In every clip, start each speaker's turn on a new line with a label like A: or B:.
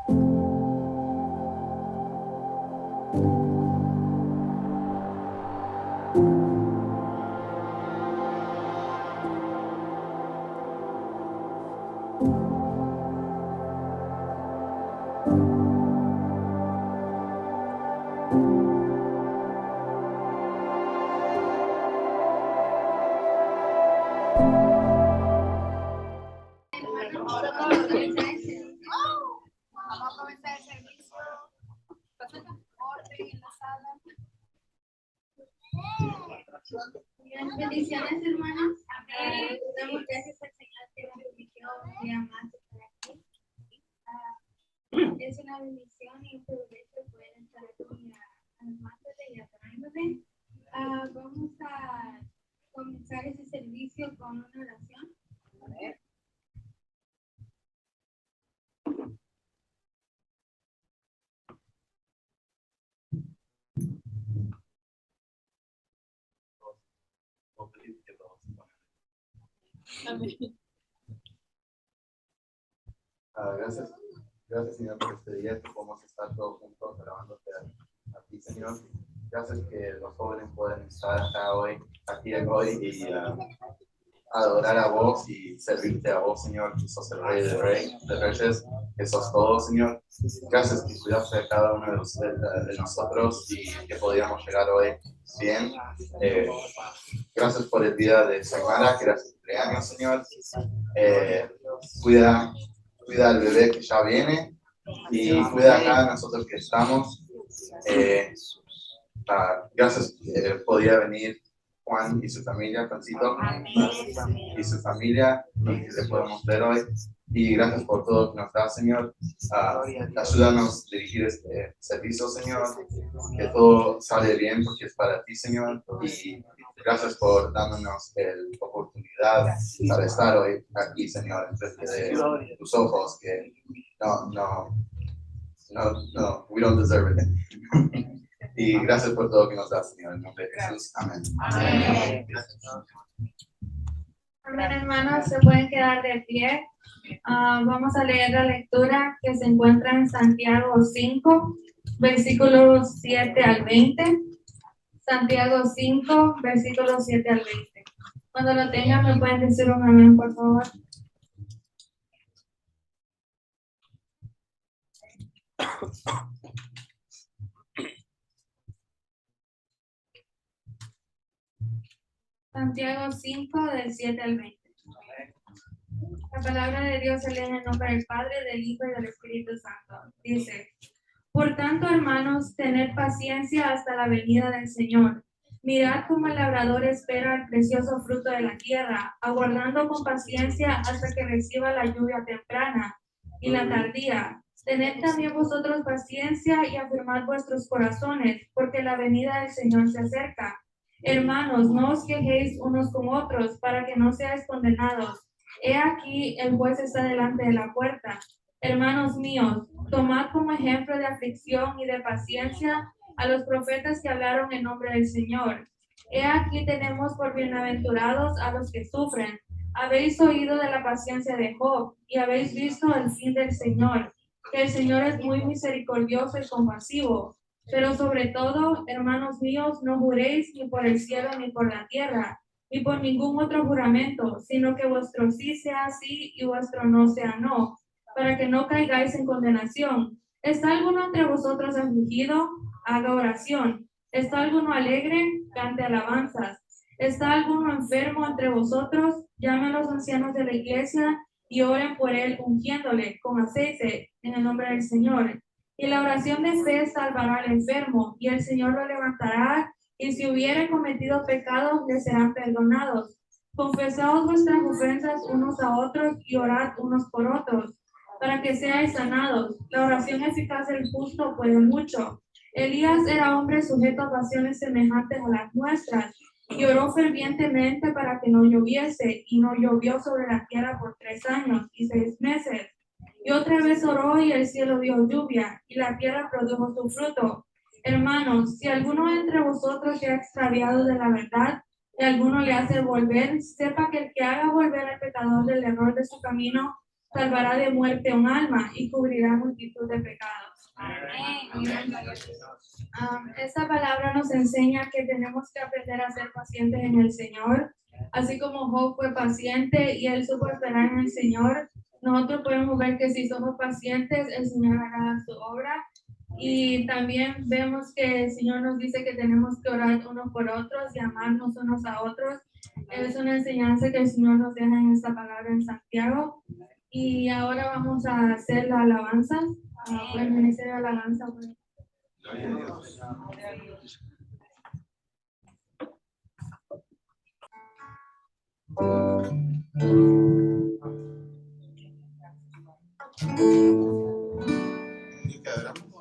A: Vamos a comenzar el servicio. Orden en la sala. Bendiciones, hermanos. Damos gracias al Señor que nos permitió un día más estar aquí. Es una bendición y un privilegio poder estar aquí amándole y adorándole. Vamos a comenzar ese servicio con una oración. A ver.
B: Gracias Señor por este día que podemos estar todos juntos alabándote a ti Señor. Gracias que los jóvenes pueden estar acá hoy, aquí hoy y adorar a vos y servirte a vos Señor, que sos el Rey de Reyes, que sos todo Señor. Gracias que cuidaste a cada uno de nosotros y que podíamos llegar hoy bien. Gracias por el día de semana, que era su cumpleaños Señor. Cuida al bebé que ya viene y cuida acá a nosotros que estamos. Gracias que podía venir Juan y su familia, Juancito, y su familia, y que le podemos ver hoy. Y gracias por todo que nos da, Señor. Ayúdanos a dirigir este servicio, Señor. Que todo sale bien porque es para ti, Señor. Y gracias por dándonos la oportunidad para estar hoy aquí, Señor, enfrente de tus ojos, que no, we don't deserve it. Y gracias por todo que nos das, Señor. En nombre de Jesús. Amén.
A: Amén. Amén, hermanos. Se pueden quedar de pie. Vamos a leer la lectura que se encuentra en Santiago 5, versículos 7 al 20. Santiago 5, versículos 7 al 20. Cuando lo tengan, me pueden decir un amén, por favor. Santiago 5, del 7 al 20. La palabra de Dios se lee en el nombre del Padre, del Hijo y del Espíritu Santo. Dice: Por tanto, hermanos, tened paciencia hasta la venida del Señor. Mirad cómo el labrador espera el precioso fruto de la tierra, aguardando con paciencia hasta que reciba la lluvia temprana y la tardía. Tened también vosotros paciencia y afirmad vuestros corazones, porque la venida del Señor se acerca. Hermanos, no os quejéis unos con otros, para que no seáis condenados. He aquí, el juez está delante de la puerta. Hermanos míos, tomad como ejemplo de aflicción y de paciencia a los profetas que hablaron en nombre del Señor. He aquí tenemos por bienaventurados a los que sufren. Habéis oído de la paciencia de Job y habéis visto el fin del Señor, que el Señor es muy misericordioso y compasivo. Pero sobre todo, hermanos míos, no juréis ni por el cielo ni por la tierra, ni por ningún otro juramento, sino que vuestro sí sea sí y vuestro no sea no, para que no caigáis en condenación. ¿Está alguno entre vosotros afligido? Haga oración. ¿Está alguno alegre? Cante alabanzas. ¿Está alguno enfermo entre vosotros? Llame a los ancianos de la iglesia y oren por él ungiéndole con aceite en el nombre del Señor. Y la oración de fe salvará al enfermo, y el Señor lo levantará, y si hubiere cometido pecados, le serán perdonados. Confesaos vuestras ofensas unos a otros y orad unos por otros, para que seáis sanados. La oración eficaz del justo puede mucho. Elías era hombre sujeto a pasiones semejantes a las nuestras, y oró fervientemente para que no lloviese, y no llovió sobre la tierra por 3 años y 6 meses. Y otra vez oró, y el cielo dio lluvia, y la tierra produjo su fruto. Hermanos, si alguno entre vosotros se ha extraviado de la verdad, y alguno le hace volver, sepa que el que haga volver al pecador del error de su camino, salvará de muerte un alma y cubrirá multitud de pecados. Esta palabra nos enseña que tenemos que aprender a ser pacientes en el Señor. Así como Job fue paciente y él supo esperar en el Señor, nosotros podemos ver que si somos pacientes, el Señor hará su obra. Y también vemos que el Señor nos dice que tenemos que orar unos por otros y amarnos unos a otros. Es una enseñanza que el Señor nos deja en esta palabra en Santiago. Y ahora vamos a hacer la alabanza. El ministerio de alabanza.
B: Gloria a Dios. ¿Y qué adoramos?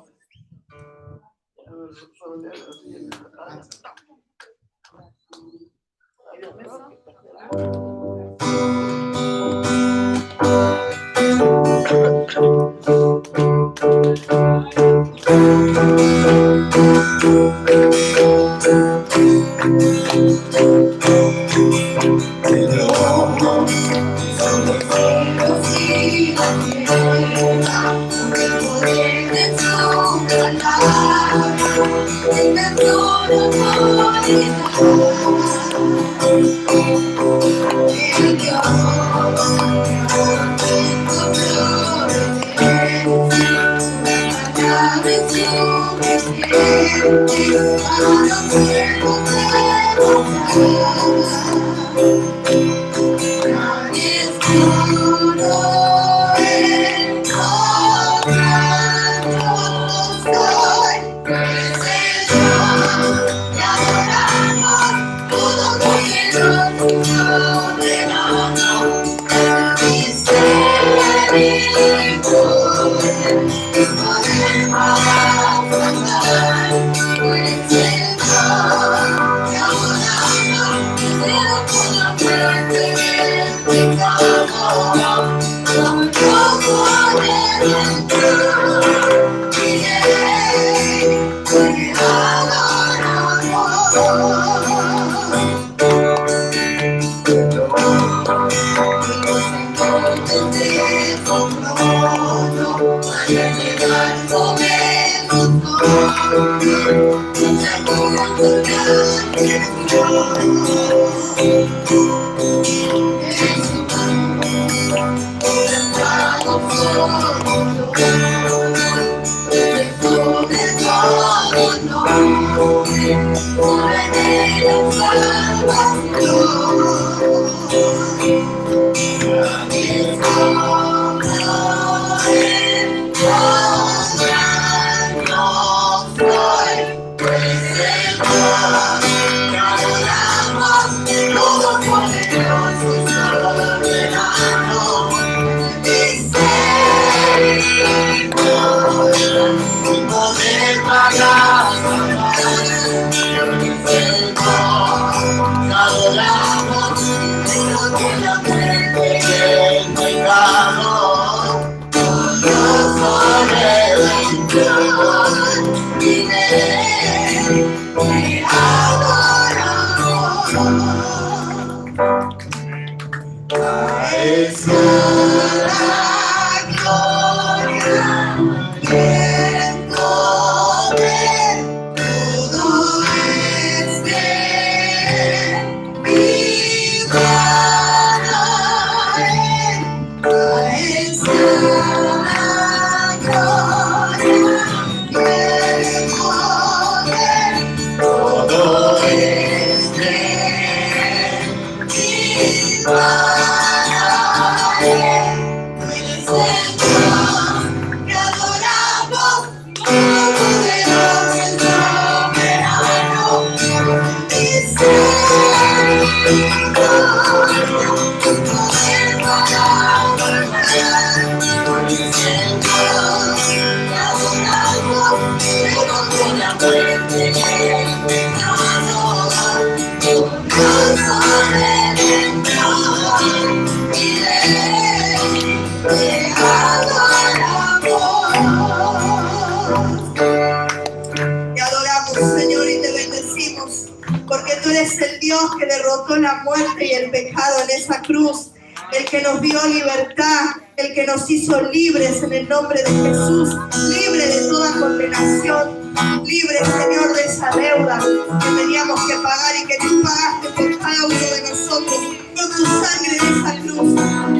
C: Porque tú eres el Dios que derrotó la muerte y el pecado en esa cruz. el que nos dio libertad, el que nos hizo libres en el nombre de Jesús, libre de toda condenación, libre, Señor, de esa deuda que teníamos que pagar y que tú pagaste por cada uno de nosotros con tu sangre en esa cruz.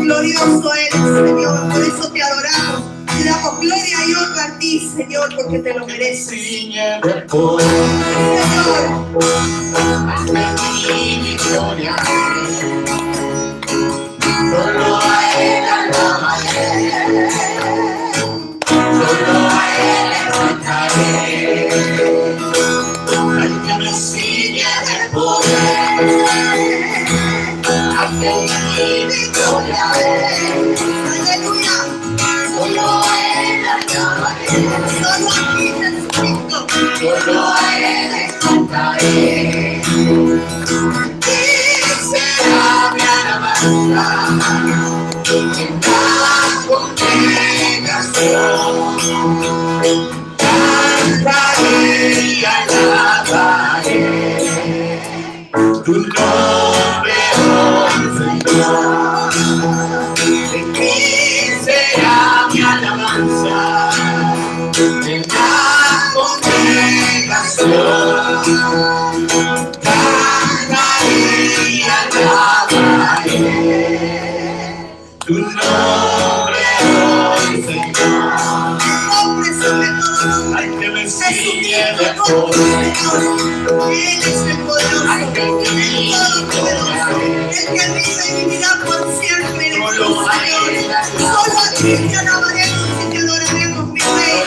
C: Glorioso eres, Señor, por eso te adoramos. Te damos gloria y honra a ti, Señor, porque te lo mereces. Señor, solo a Él alabaré, solo a Él cantaré, al que me sigue de poder, al que me victoriaré, aleluya, solo a Él alabaré, solo a ti Jesucristo, solo a Él cantaré. Será mi alabanza en la congregación, cantaré y alabaré tu nombre, oh Señor. En ti será mi alabanza en la congregación, tu nombre, oh Señor. Al que me sigue de poder, Él es el poderoso, al que vive y vivirá por siempre. Solo a ti te alabaremos y te adoraremos, mi Rey.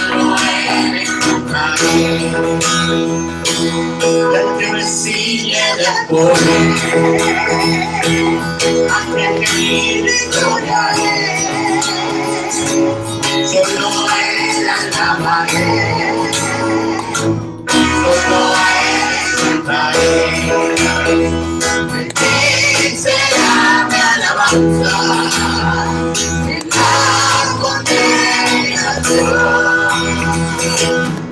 C: Al que me sigue de poder, al que vive y gloriaré, solo a Él alabaré, solo a Él cantaré. Él será mi alabanza en la congregación,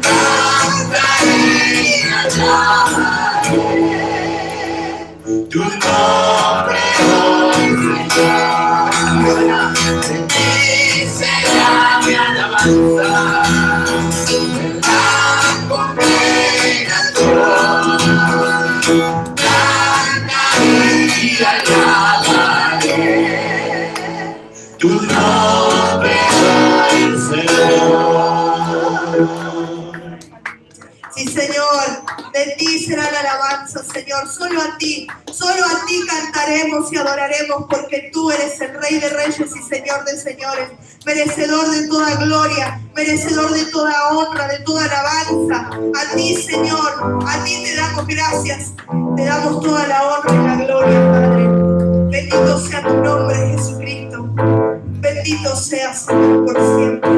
C: cantaré y alabaré tu nombre, oh Señor. Él será mi alabanza en la congregación, cantaré y alabaré tu nombre, oh Señor. Sí, Señor, de ti será la alabanza, Señor. Solo a ti cantaremos y adoraremos, porque tú eres el Rey de Reyes y Señor de Señores, merecedor de toda gloria, merecedor de toda honra, de toda alabanza. A ti, Señor, a ti te damos gracias, te damos toda la honra y la gloria, Padre. Bendito sea tu nombre, Jesucristo. Bendito seas, Señor, por siempre.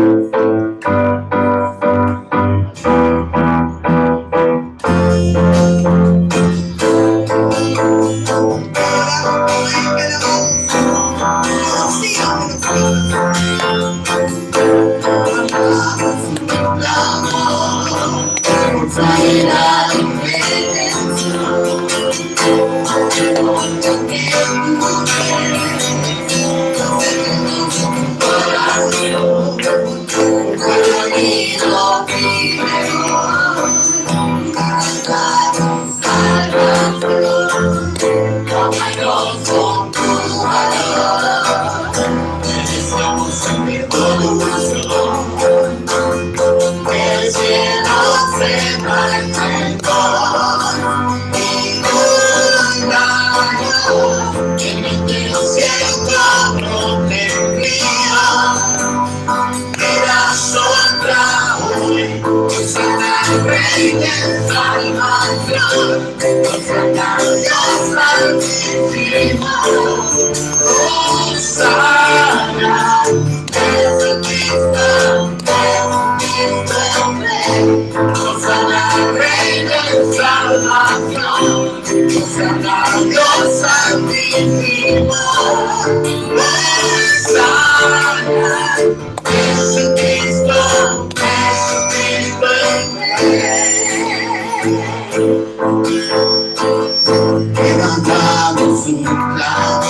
C: Levantamos un clamor,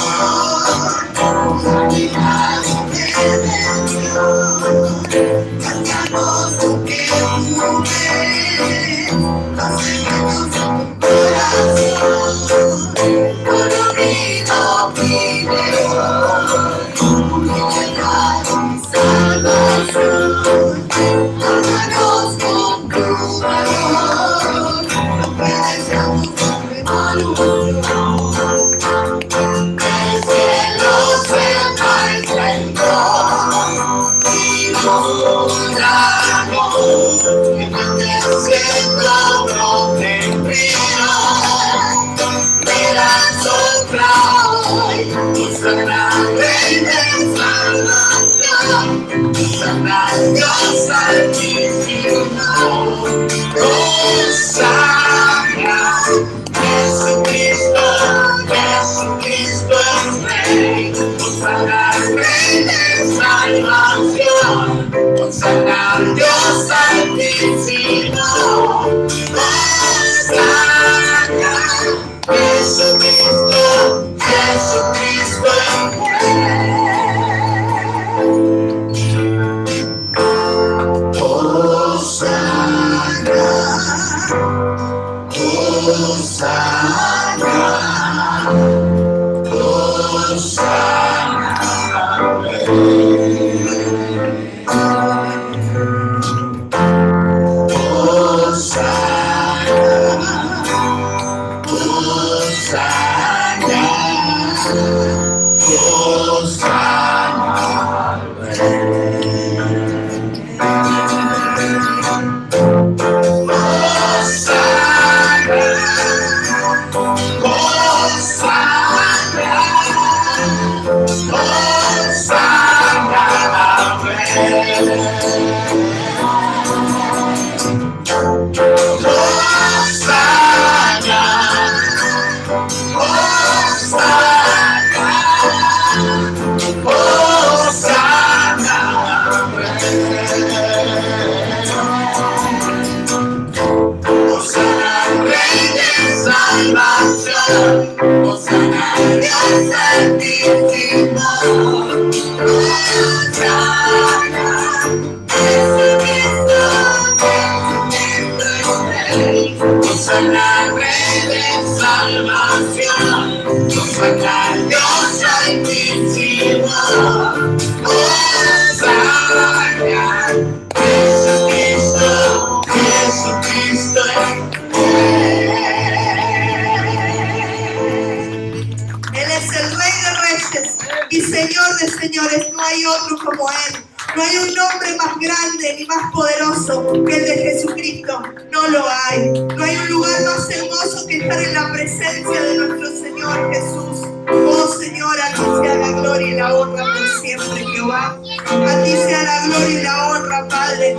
C: Él es el Rey de Reyes y Señor de Señores. No hay otro como Él. No hay un nombre más grande ni más poderoso que el de Jesucristo. No lo hay. No hay un lugar más hermoso que estar en la presencia de nuestro Señor Jesús. Oh Señor, a ti sea la gloria y la honra por siempre, Jehová. A ti sea la gloria y la honra, Padre.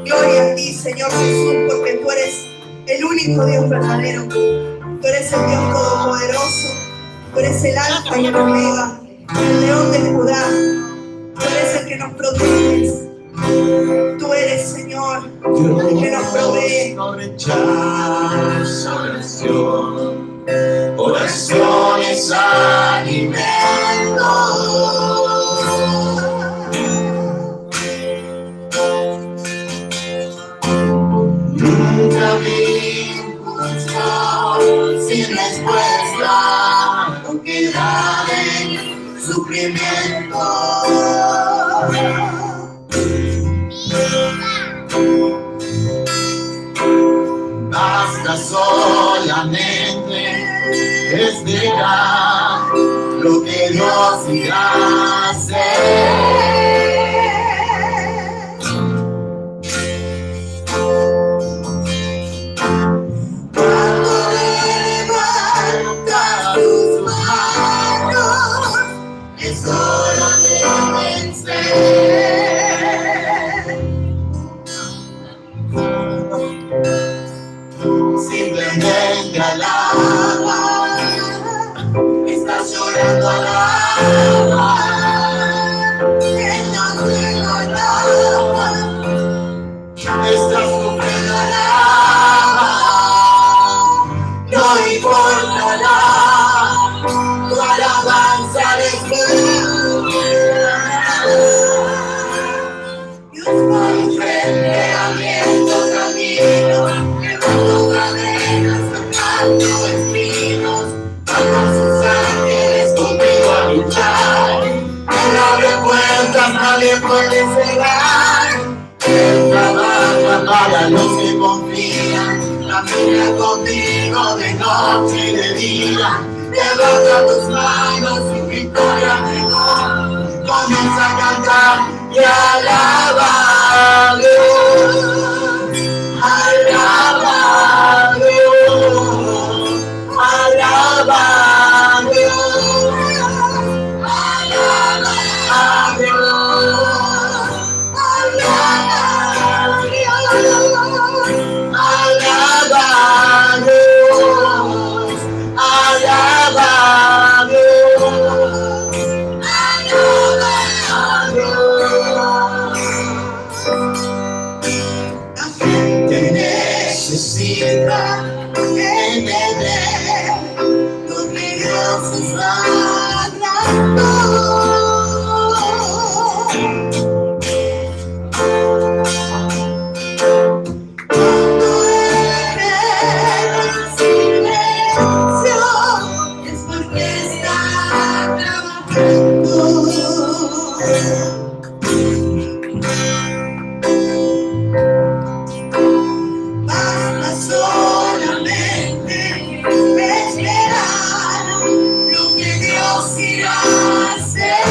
C: Gloria a ti, Señor Jesús, porque tú eres el único Dios verdadero. Tú eres el Dios todopoderoso. Tú eres el Alfa y el Omega, el León de Judá. Tú eres el que nos protege. Tú eres, Señor, el que nos provee.
D: No rechaza oración, oración es alimento. Nunca vi un justo sin respuesta, no queda en sufrimiento. Basta solamente esperar lo que Dios irá a hacer. Cuando levantas tus manos, es hora de vencer. Simplemente alaba, estás llorando, alaba. para los que confían, camina conmigo de noche y de día. Levanta tus manos y victoria mejor. Comienza a cantar y alaba a Dios. Alaba a Dios. Alaba a Dios. Alaba a Dios. Alaba a Dios. Alaba a Dios. Alaba a Dios. Alaba a Dios. La gente necesita entender lo que Dios está hablando. Cuando eres silencio es porque está trabajando. Basta solamente esperar lo que Dios irá a hacer.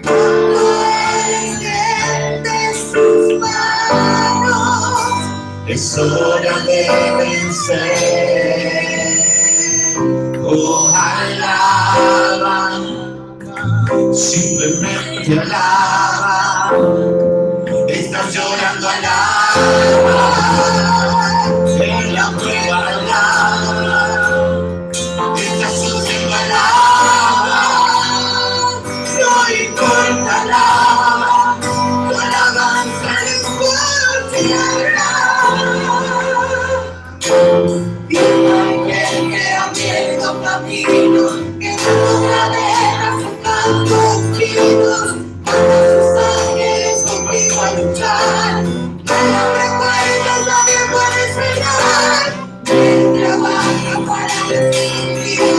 D: Cuando Él extiende sus manos, es hora de vencer. Oh, alaba, simplemente alaba. Estás llorando, alaba. En la prueba, alaba. Estás sufriendo, alaba. No importa, alaba. Tu alabanza es fuerte, alaba. Que abriendo caminos, que no cadenas tocando espinos, cuando sus ángeles conmigo a luchar, no recuerdes, nadie puede frenar. Él trabaja para destruir,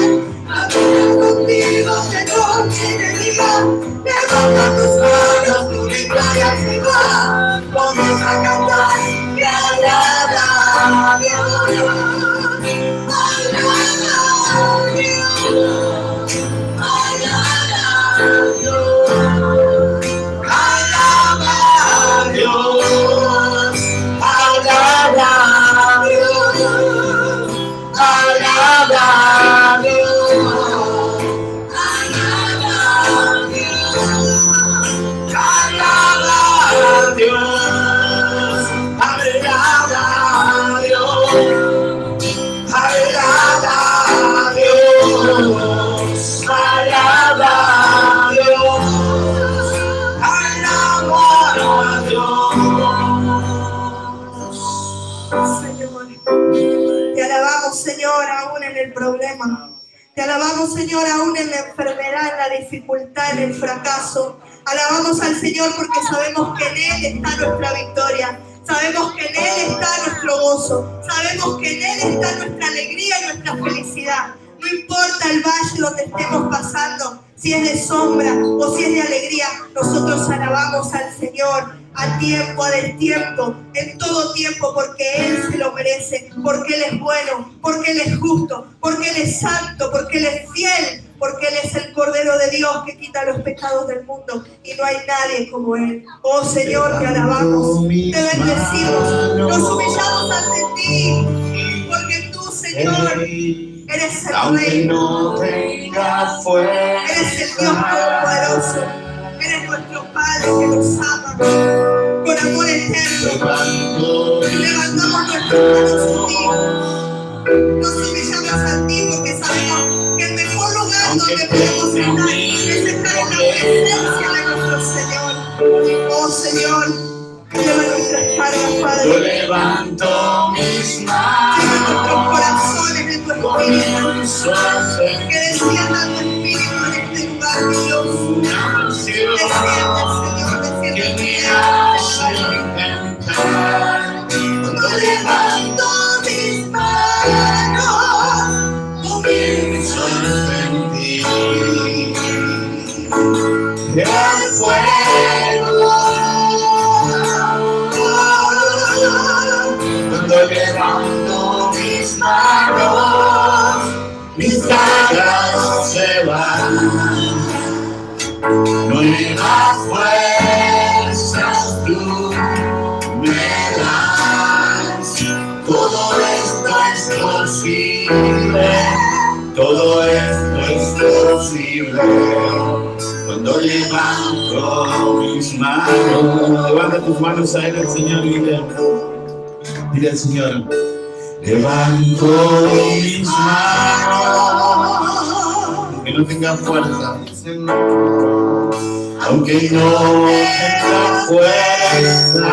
D: camina contigo de noche y de día. Levanta tus manos, tu victoria es igual. Comienza a cantar y alaba a Dios. Te alabamos, Señor, aún en el problema. Te alabamos, Señor, aún en la enfermedad, en la dificultad, en el fracaso. Alabamos al Señor porque sabemos que en Él está nuestra victoria. Sabemos que en Él está nuestro gozo. Sabemos que en Él está nuestra alegría y nuestra felicidad. No importa el valle donde estemos pasando, si es de sombra o si es de alegría, nosotros alabamos al Señor a tiempo, a destiempo, en todo tiempo, porque Él se lo merece, porque Él es bueno, porque Él es justo, porque Él es santo, porque Él es fiel, porque Él es el Cordero de Dios que quita los pecados del mundo y no hay nadie como Él. Oh Señor, te alabamos, te bendecimos, nos humillamos ante ti, porque tú, Señor, eres el Rey, no tenga fuerza,
C: eres el Dios Todopoderoso, eres nuestro Padre que nos ama con amor eterno. Levantamos nuestras manos a ti, nos humillamos a ti porque sabemos que el mejor lugar donde podemos estar es estar en la presencia de nuestro Señor. Oh Señor, lleva nuestras cargas, Padre.
D: Yo levanto mis manos,
C: lleva nuestros corazones en tu espíritu, que descienda tu espíritu en este lugar, mi Dios. Desciende, Señor, desciende.
D: que me hace intentar.
C: Cuando levanto mis manos,
D: Pienso en ti.
E: mis manos, mis cargas se van. Nuevas fuerzas tú me das. Todo esto es posible, todo esto es posible. Cuando levanto mis manos, levanta tus manos a él, el Señor, y dile al Señor, levanto mis manos, que no tenga fuerza, aunque no tenga fuerza.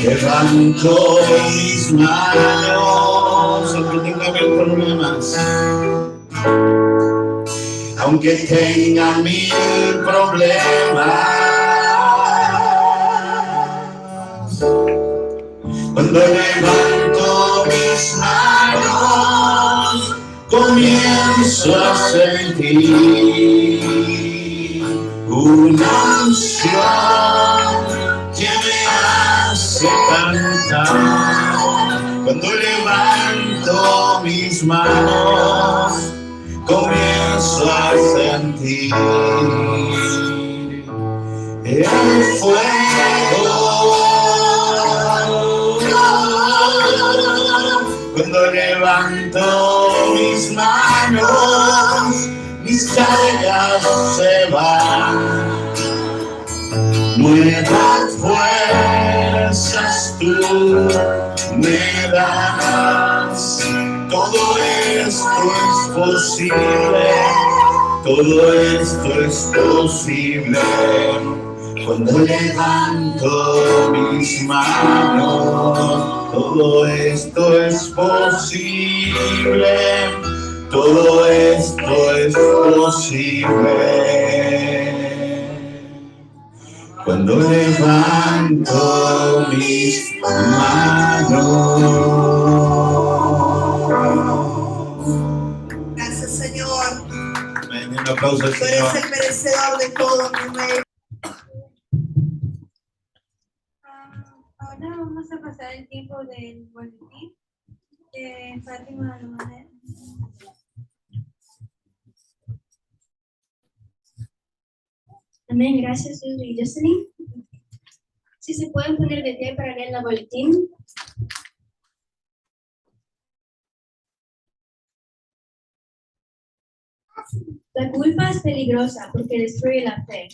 E: Levanto mis manos, aunque tenga mil problemas, aunque tenga mil problemas. Cuando levanto mis manos, comienzo a sentir una unción que me hace cantar. Cuando levanto mis manos, comienzo a sentir el fuego. Cuando levanto mis manos, mis cargas se van. Nuevas fuerzas tú me das. Todo esto es posible, todo esto es posible. Cuando levanto mis manos, todo esto es posible, todo esto es posible. Cuando levanto mis manos.
C: Gracias, Señor.
E: Un aplauso al
C: Tú
E: Señor.
C: eres el merecedor de todo, mi Rey.
A: Ahora vamos a pasar el tiempo del boletín. Fátima Lomanel.
F: Amén, gracias, Lili y Jocelyn. Si se pueden poner de pie para leer la boletín. La culpa es peligrosa porque destruye la fe.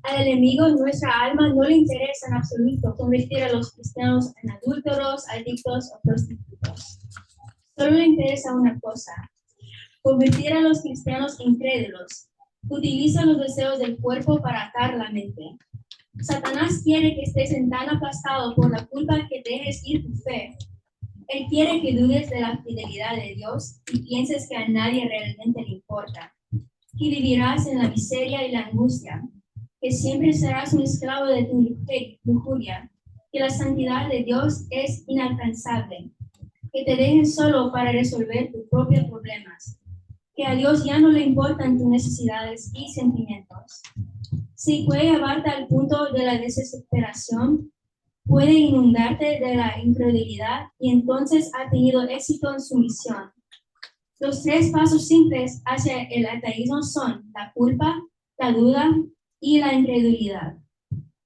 F: Al enemigo, nuestra alma, no le interesa en absoluto convertir a los cristianos en adúlteros, adictos o prostitutos. Solo le interesa una cosa: convertir a los cristianos incrédulos. Utiliza los deseos del cuerpo para atar la mente. Satanás quiere que estés tan aplastado por la culpa que dejes ir tu fe. Él quiere que dudes de la fidelidad de Dios y pienses que a nadie realmente le importa, que vivirás en la miseria y la angustia, que siempre serás un esclavo de tu lujuria, que la santidad de Dios es inalcanzable, que te dejen solo para resolver tus propios problemas, que a Dios ya no le importan tus necesidades y sentimientos. Si puede llevarte al punto de la desesperación, puede inundarte de la incredulidad y entonces ha tenido éxito en su misión. Los 3 pasos simples hacia el ateísmo son la culpa, la duda y la incredulidad.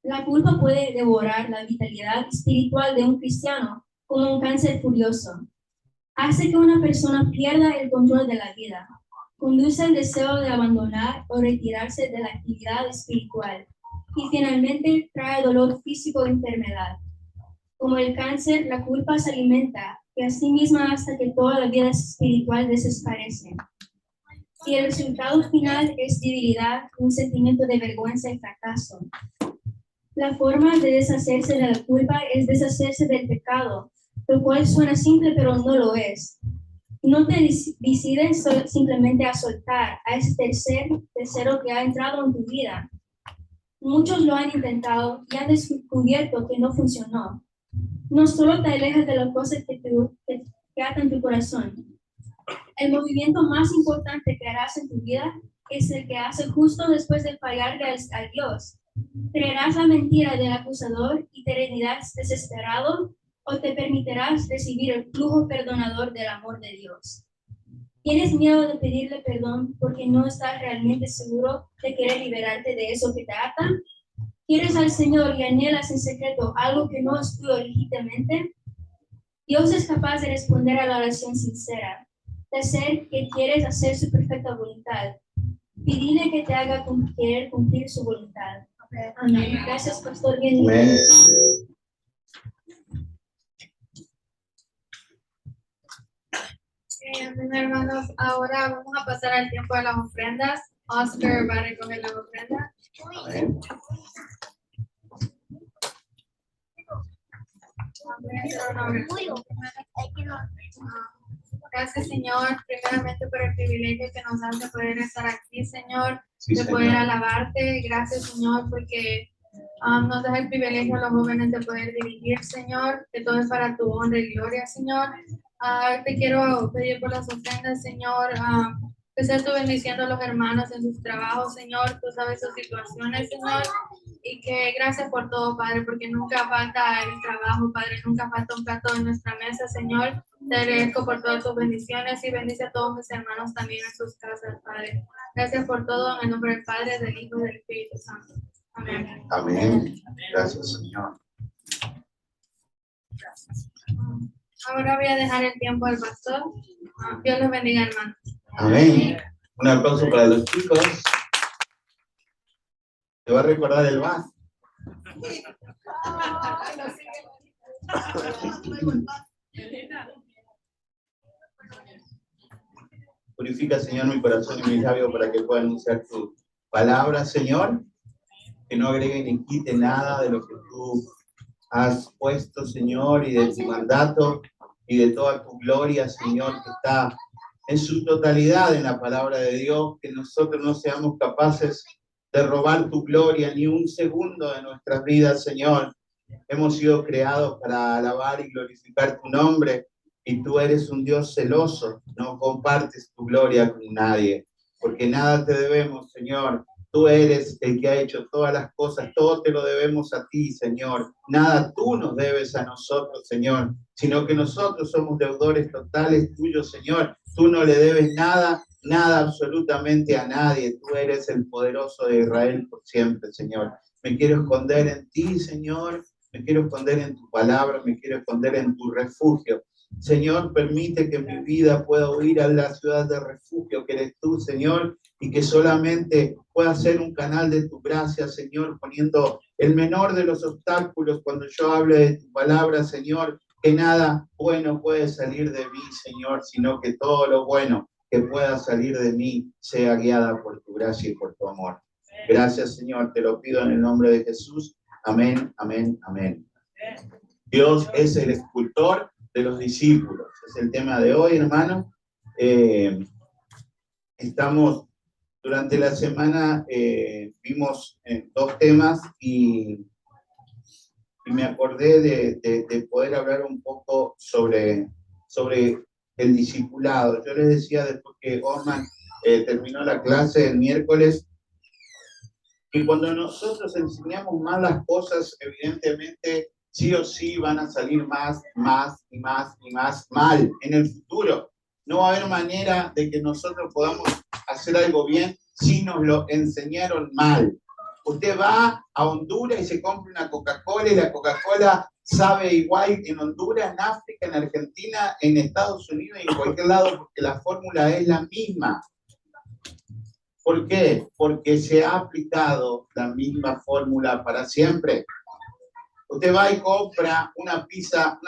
F: La culpa puede devorar la vitalidad espiritual de un cristiano como un cáncer furioso. Hace que una persona pierda el control de la vida. Conduce al deseo de abandonar o retirarse de la actividad espiritual. Y finalmente trae dolor físico e enfermedad. Como el cáncer, la culpa se alimenta y así misma hasta que toda la vida espiritual desaparece. Y el resultado final es debilidad, un sentimiento de vergüenza y fracaso. La forma de deshacerse de la culpa es deshacerse del pecado, lo cual suena simple pero no lo es. No te decides simplemente a soltar a ese tercero que ha entrado en tu vida. Muchos lo han intentado y han descubierto que no funcionó. No solo te alejas de las cosas que atan tu corazón. El movimiento más importante que harás en tu vida es el que haces justo después de fallarle a Dios ¿Creerás la mentira del acusador y te rendirás desesperado? ¿O te permitirás recibir el flujo perdonador del amor de Dios? ¿Tienes miedo de pedirle perdón porque no estás realmente seguro de querer liberarte de eso que te ata? ¿Quieres al Señor y anhelas en secreto algo que no es tuyo legítimamente? Dios es capaz de responder a la oración sincera, de hacer que quieres hacer su perfecta voluntad. Y dile que te haga querer cumplir su voluntad. Amén. Gracias, Pastor. Bien.
E: Amén.
A: Amén, hermanos. Ahora vamos a pasar al tiempo de las ofrendas. Oscar va a recoger la ofrenda.
E: Amén.
A: Gracias, Señor, primeramente por el privilegio que nos das de poder estar aquí, Señor,
E: Sí,
A: de poder
E: Señor.
A: alabarte. Gracias, Señor, porque nos das el privilegio a los jóvenes de poder dirigir, Señor, que todo es para tu honra y gloria, Señor. Te quiero pedir por las ofrendas, Señor, que seas tú bendiciendo a los hermanos en sus trabajos, Señor. Tú sabes sus situaciones, Señor. Y que gracias por todo, Padre, porque nunca falta el trabajo, Padre, nunca falta un plato en nuestra mesa, Señor. Te agradezco por todas tus bendiciones y bendice a todos mis hermanos también en sus casas, Padre. Gracias por todo, en el nombre del Padre, del Hijo y del Espíritu Santo. Amén.
E: Amén. Gracias, Señor.
A: Ahora voy a dejar el tiempo al pastor. Dios los bendiga, hermanos.
E: Amén. Un aplauso para los chicos. ¿Te va a recordar el VAS? Purifica, Señor, mi corazón y mis labios para que pueda anunciar tu palabra, Señor. Que no agregue ni quite nada de lo que tú has puesto, Señor, y de tu mandato y de toda tu gloria, Señor, que está en su totalidad en la palabra de Dios. Que nosotros no seamos capaces de robar tu gloria ni un segundo de nuestras vidas, Señor. Hemos sido creados para alabar y glorificar tu nombre, y tú eres un Dios celoso, no compartes tu gloria con nadie, porque nada te debemos, Señor. Tú eres el que ha hecho todas las cosas, todo te lo debemos a ti, Señor. Nada tú nos debes a nosotros, Señor, sino que nosotros somos deudores totales tuyos, Señor. Tú no le debes nada, nada absolutamente a nadie. Tú eres el poderoso de Israel por siempre, Señor. Me quiero esconder en ti, Señor. Me quiero esconder en tu palabra, me quiero esconder en tu refugio. Señor, permite que mi vida pueda huir a la ciudad de refugio que eres tú, Señor, y que solamente pueda ser un canal de tu gracia, Señor, poniendo el menor de los obstáculos cuando yo hable de tu palabra, Señor, que nada bueno puede salir de mí, Señor, sino que todo lo bueno que pueda salir de mí sea guiada por tu gracia y por tu amor. Gracias, Señor, te lo pido en el nombre de Jesús. Amén, amén, amén. Dios es el escultor de los discípulos. Es el tema de hoy, hermano. Estamos, durante la semana, vimos dos temas y me acordé de poder hablar un poco sobre el discipulado. Yo les decía después que Osman terminó la clase el miércoles, que cuando nosotros enseñamos mal las cosas, evidentemente, sí o sí van a salir más y más mal en el futuro. No va a haber manera de que nosotros podamos hacer algo bien si nos lo enseñaron mal. Usted va a Honduras y se compra una Coca-Cola y la Coca-Cola sabe igual en Honduras, en África, en Argentina, en Estados Unidos y en cualquier lado, porque la fórmula es la misma. ¿Por qué? Porque se ha aplicado la misma fórmula para siempre. Usted va y compra una pizza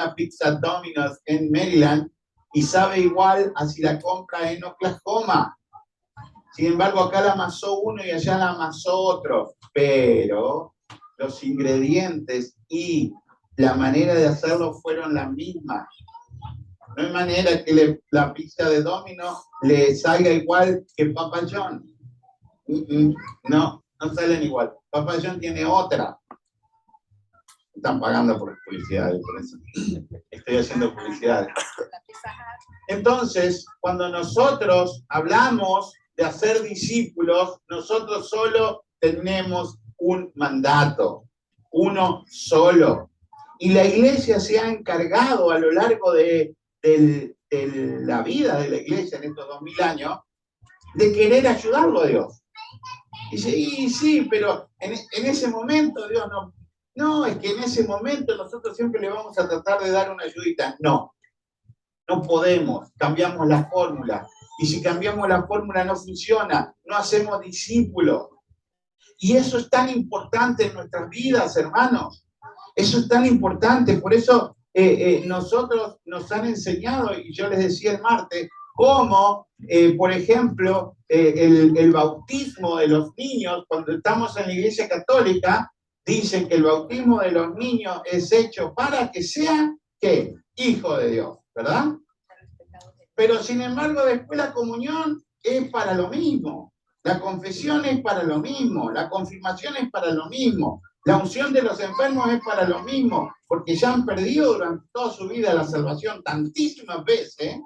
E: Domino's en Maryland y sabe igual a si la compra en Oklahoma. Sin embargo, acá la amasó uno y allá la amasó otro. Pero los ingredientes y la manera de hacerlo fueron las mismas. No hay manera que la pizza de Domino's le salga igual que Papa John. No salen igual. Papa John tiene otra. Están pagando por publicidad, por eso estoy haciendo publicidad. Entonces, cuando nosotros hablamos de hacer discípulos, nosotros solo tenemos un mandato, uno solo. Y la iglesia se ha encargado a lo largo de la vida de la iglesia en estos 2000 años de querer ayudarlo a Dios. Dice, y sí, pero en ese momento Dios no, es que en ese momento nosotros siempre le vamos a tratar de dar una ayudita. No podemos, cambiamos la fórmula. Y si cambiamos la fórmula no funciona, no hacemos discípulos. Y eso es tan importante en nuestras vidas, hermanos. Eso es tan importante. Por eso nosotros nos han enseñado, y yo les decía el martes, cómo, por ejemplo, el bautismo de los niños, cuando estamos en la Iglesia Católica, dicen que el bautismo de los niños es hecho para que sean, ¿qué? Hijo de Dios, ¿verdad? Pero sin embargo, después la comunión es para lo mismo. La confesión es para lo mismo. La confirmación es para lo mismo. La unción de los enfermos es para lo mismo. Porque ya han perdido durante toda su vida la salvación tantísimas veces,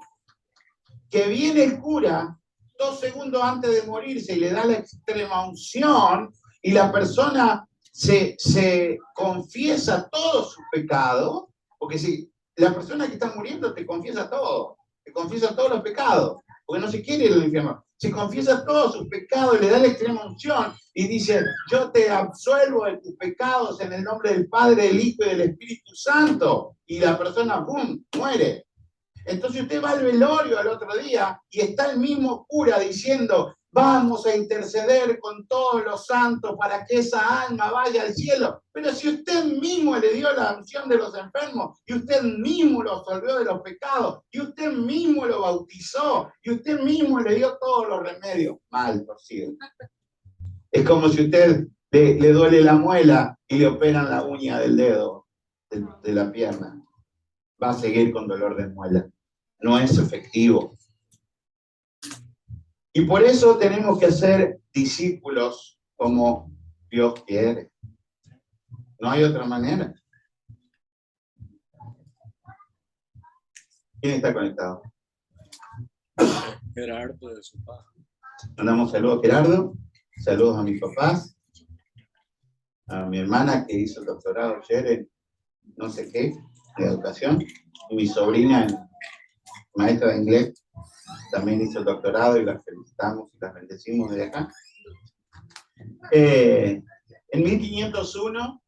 E: que viene el cura 2 segundos antes de morirse y le da la extrema unción y la persona se confiesa todos sus pecados, porque si la persona que está muriendo te confiesa todo, te confiesa todos los pecados, porque no se quiere ir al infierno, se confiesa todos sus pecados y le da la extrema unción y dice, yo te absuelvo de tus pecados en el nombre del Padre, del Hijo y del Espíritu Santo, y la persona, ¡pum!, muere. Entonces usted va al velorio al otro día y está el mismo cura diciendo, vamos a interceder con todos los santos para que esa alma vaya al cielo. Pero si usted mismo le dio la unción de los enfermos, y usted mismo lo absolvió de los pecados, y usted mismo lo bautizó, y usted mismo le dio todos los remedios, mal torcido. Es como si usted le duele la muela y le operan la uña del dedo, de la pierna. Va a seguir con dolor de muela. No es efectivo. Y por eso tenemos que ser discípulos como Dios quiere. No hay otra manera. ¿Quién está conectado?
G: Gerardo de su padre.
E: Mandamos saludos a Gerardo, saludos a mis papás, a mi hermana que hizo el doctorado ayer en no sé qué, de educación, y mi sobrina, maestra de inglés, también hizo el doctorado y las felicitamos y las bendecimos desde acá. En 1501,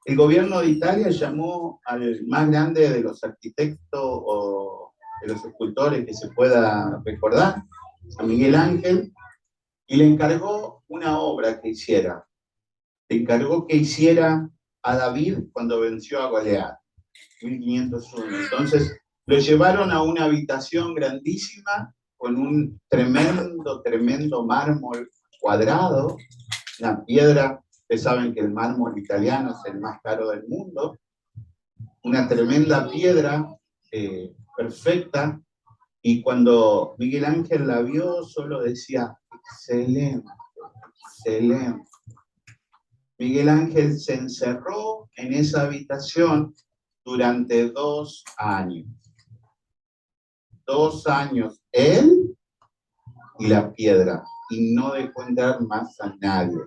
E: el gobierno de Italia llamó al más grande de los arquitectos o de los escultores que se pueda recordar, a Miguel Ángel, y le encargó una obra que hiciera. Le encargó que hiciera a David cuando venció a Goliat, 1501. Entonces, lo llevaron a una habitación grandísima con un tremendo mármol cuadrado, una piedra, ustedes saben que el mármol italiano es el más caro del mundo, una tremenda piedra perfecta, y cuando Miguel Ángel la vio solo decía, excelente, excelente. Miguel Ángel se encerró en esa habitación durante 2 años. 2 años él y la piedra, y no dejó entrar más a nadie.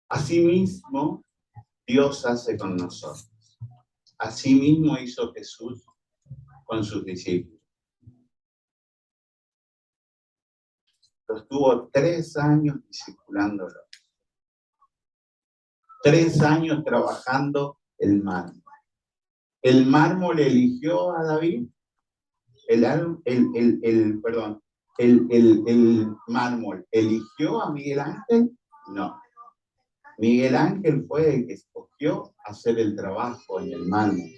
E: Asimismo, Dios hace con nosotros. Asimismo hizo Jesús con sus discípulos. Estuvo 3 años discipulándolos. 3 años trabajando el mármol. ¿El mármol eligió a David? ¿El mármol eligió a Miguel Ángel? No. Miguel Ángel fue el que escogió hacer el trabajo en el mármol.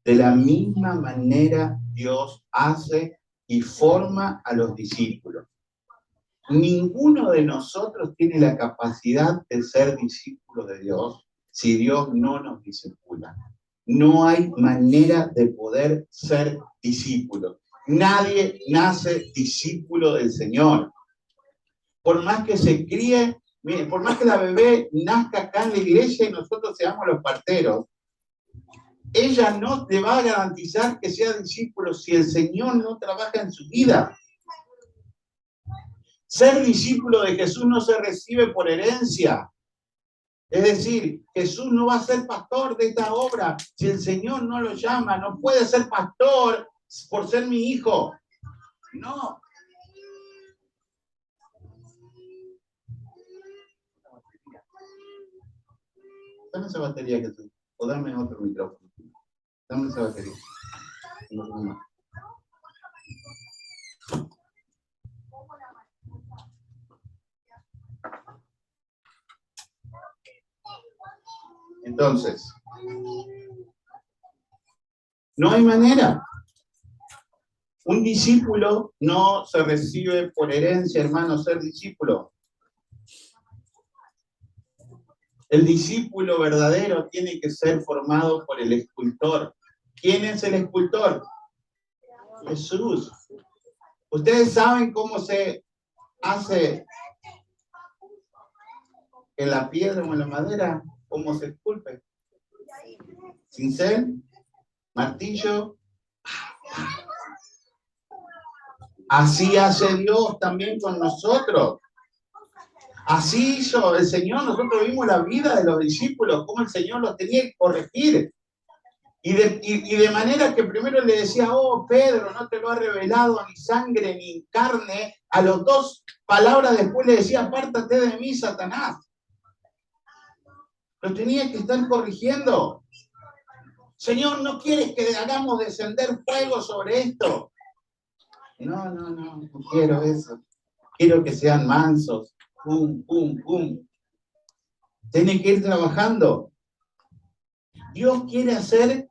E: De la misma manera Dios hace y forma a los discípulos. Ninguno de nosotros tiene la capacidad de ser discípulos de Dios si Dios no nos discipula. No hay manera de poder ser discípulos. Nadie nace discípulo del Señor. Por más que se críe, mire, por más que la bebé nazca acá en la iglesia y nosotros seamos los parteros, ella no te va a garantizar que sea discípulo si el Señor no trabaja en su vida. Ser discípulo de Jesús no se recibe por herencia. Es decir, Jesús no va a ser pastor de esta obra si el Señor no lo llama. No puede ser pastor por ser mi hijo. No. Dame esa batería, Jesús. O dame otro micrófono. Dame esa batería. No. Entonces, no hay manera. Un discípulo no se recibe por herencia, hermano, ser discípulo. El discípulo verdadero tiene que ser formado por el escultor. ¿Quién es el escultor? Jesús. ¿Ustedes saben cómo se hace en la piedra o en la madera? ¿Cómo se esculpe? Cincel, martillo. Así hace Dios también con nosotros. Así hizo el Señor. Nosotros vimos la vida de los discípulos, cómo el Señor los tenía que corregir. Y de manera que primero le decía, oh Pedro, no te lo ha revelado ni sangre ni carne. A los 2 palabras después le decía, apártate de mí, Satanás. Lo tenía que estar corrigiendo. Señor, ¿no quieres que hagamos descender fuego sobre esto? No quiero eso. Quiero que sean mansos. Pum, pum, pum. Tienen que ir trabajando. Dios quiere hacer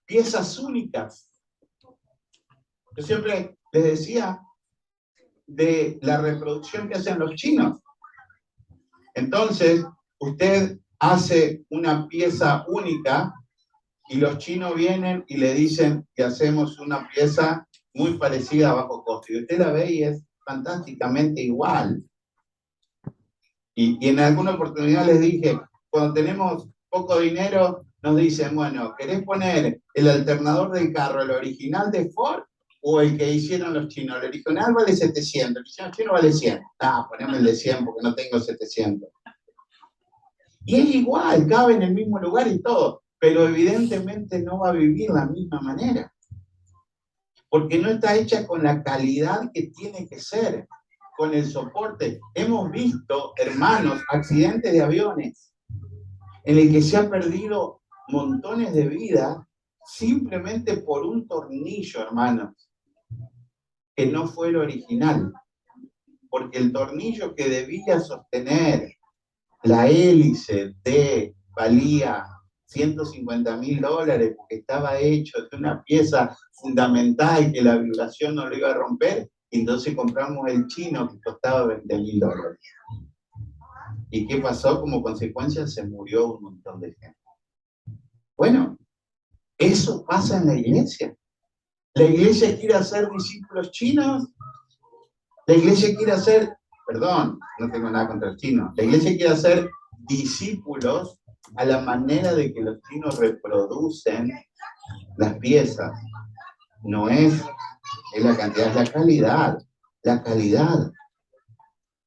E: piezas únicas. Yo siempre les decía de la reproducción que hacen los chinos. Entonces, usted hace una pieza única y los chinos vienen y le dicen que hacemos una pieza muy parecida a bajo costo. Y usted la ve y es fantásticamente igual. Y en alguna oportunidad les dije, cuando tenemos poco dinero, nos dicen, bueno, ¿querés poner el alternador del carro, el original de Ford o el que hicieron los chinos? El original vale 700, el chino vale 100. Poneme el de 100 porque no tengo 700. Y es igual, cabe en el mismo lugar y todo, pero evidentemente no va a vivir de la misma manera. Porque no está hecha con la calidad que tiene que ser, con el soporte. Hemos visto, hermanos, accidentes de aviones en el que se ha perdido montones de vidas simplemente por un tornillo, hermanos, que no fue el original. Porque el tornillo que debía sostener la hélice valía $150.000 porque estaba hecho de una pieza fundamental que la vibración no lo iba a romper, y entonces compramos el chino que costaba $20.000. ¿Y qué pasó? Como consecuencia se murió un montón de gente. Bueno, eso pasa en la iglesia. La iglesia quiere hacer discípulos chinos. La iglesia quiere hacer, perdón, no tengo nada contra el chino. La iglesia quiere hacer discípulos a la manera de que los chinos reproducen las piezas. No es la cantidad, es la calidad. La calidad.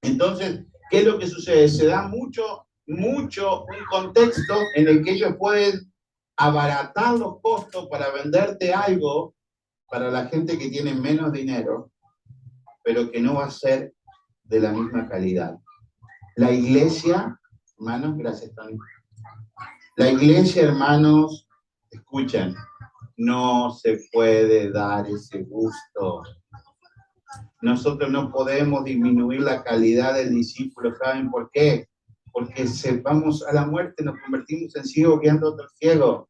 E: Entonces, ¿qué es lo que sucede? Se da mucho un contexto en el que ellos pueden abaratar los costos para venderte algo para la gente que tiene menos dinero, pero que no va a ser de la misma calidad. La iglesia, hermanos, gracias Tony. La iglesia, hermanos, escuchen, no se puede dar ese gusto. Nosotros no podemos disminuir la calidad del discípulo. ¿Saben por qué? Porque si vamos a la muerte, nos convertimos en ciegos guiando a otros ciegos.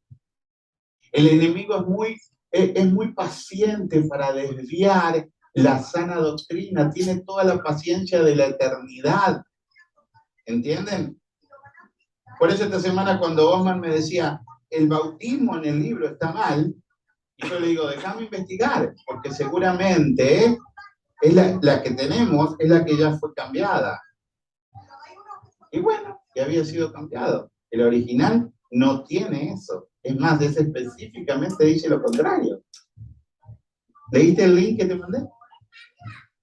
E: El enemigo es muy paciente para desviar la sana doctrina. Tiene toda la paciencia de la eternidad. ¿Entienden? Por eso esta semana cuando Osman me decía, el bautismo en el libro está mal, y yo le digo, déjame investigar, porque seguramente es la que tenemos, es la que ya fue cambiada. Y bueno, que había sido cambiado. El original no tiene eso. Es más, ese específicamente dice lo contrario. ¿Leíste el link que te mandé?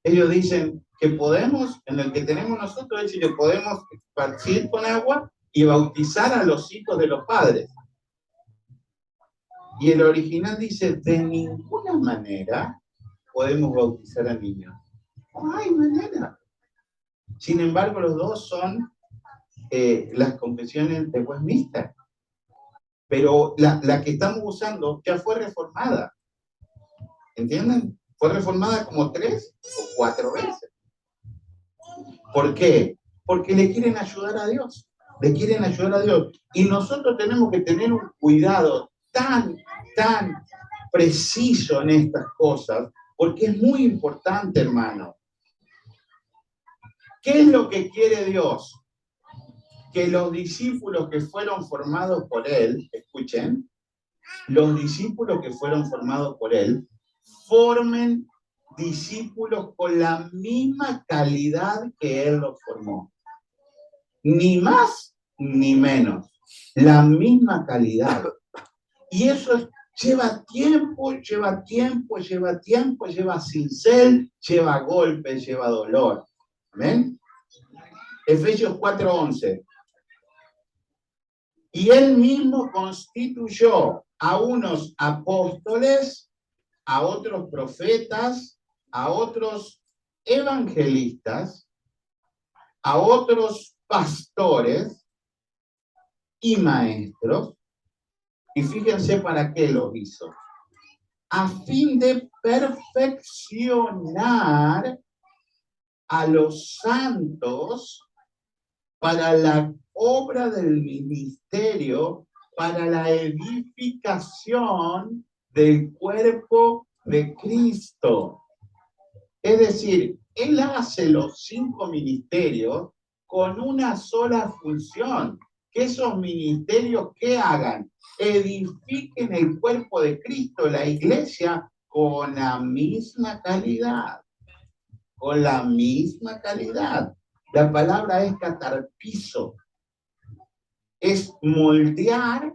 E: Ellos dicen que podemos, en el que tenemos nosotros, dice que podemos esparcir con agua y bautizar a los hijos de los padres. Y el original dice, de ninguna manera podemos bautizar a niños. No hay manera. Sin embargo, los dos son las confesiones de Westminster. Pero la que estamos usando ya fue reformada. ¿Entienden? Fue reformada como 3 o 4 veces. ¿Por qué? Porque le quieren ayudar a Dios. Le quieren ayudar a Dios. Y nosotros tenemos que tener un cuidado tan preciso en estas cosas, porque es muy importante, hermano. ¿Qué es lo que quiere Dios? Que los discípulos que fueron formados por Él, escuchen, los discípulos que fueron formados por Él, formen discípulos con la misma calidad que Él los formó. Ni más ni menos. La misma calidad. Y eso lleva tiempo, lleva cincel, lleva golpes, lleva dolor. ¿Amén? Efesios 4:11. Y Él mismo constituyó a unos apóstoles, a otros profetas, a otros evangelistas, a otros pastores y maestros. Y fíjense para qué lo hizo. A fin de perfeccionar a los santos para la obra del ministerio, para la edificación del cuerpo de Cristo. Es decir, Él hace los 5 ministerios con una sola función. Que esos ministerios, ¿qué hagan? Edifiquen el cuerpo de Cristo, la iglesia, con la misma calidad. Con la misma calidad. La palabra es catarpizo. Es moldear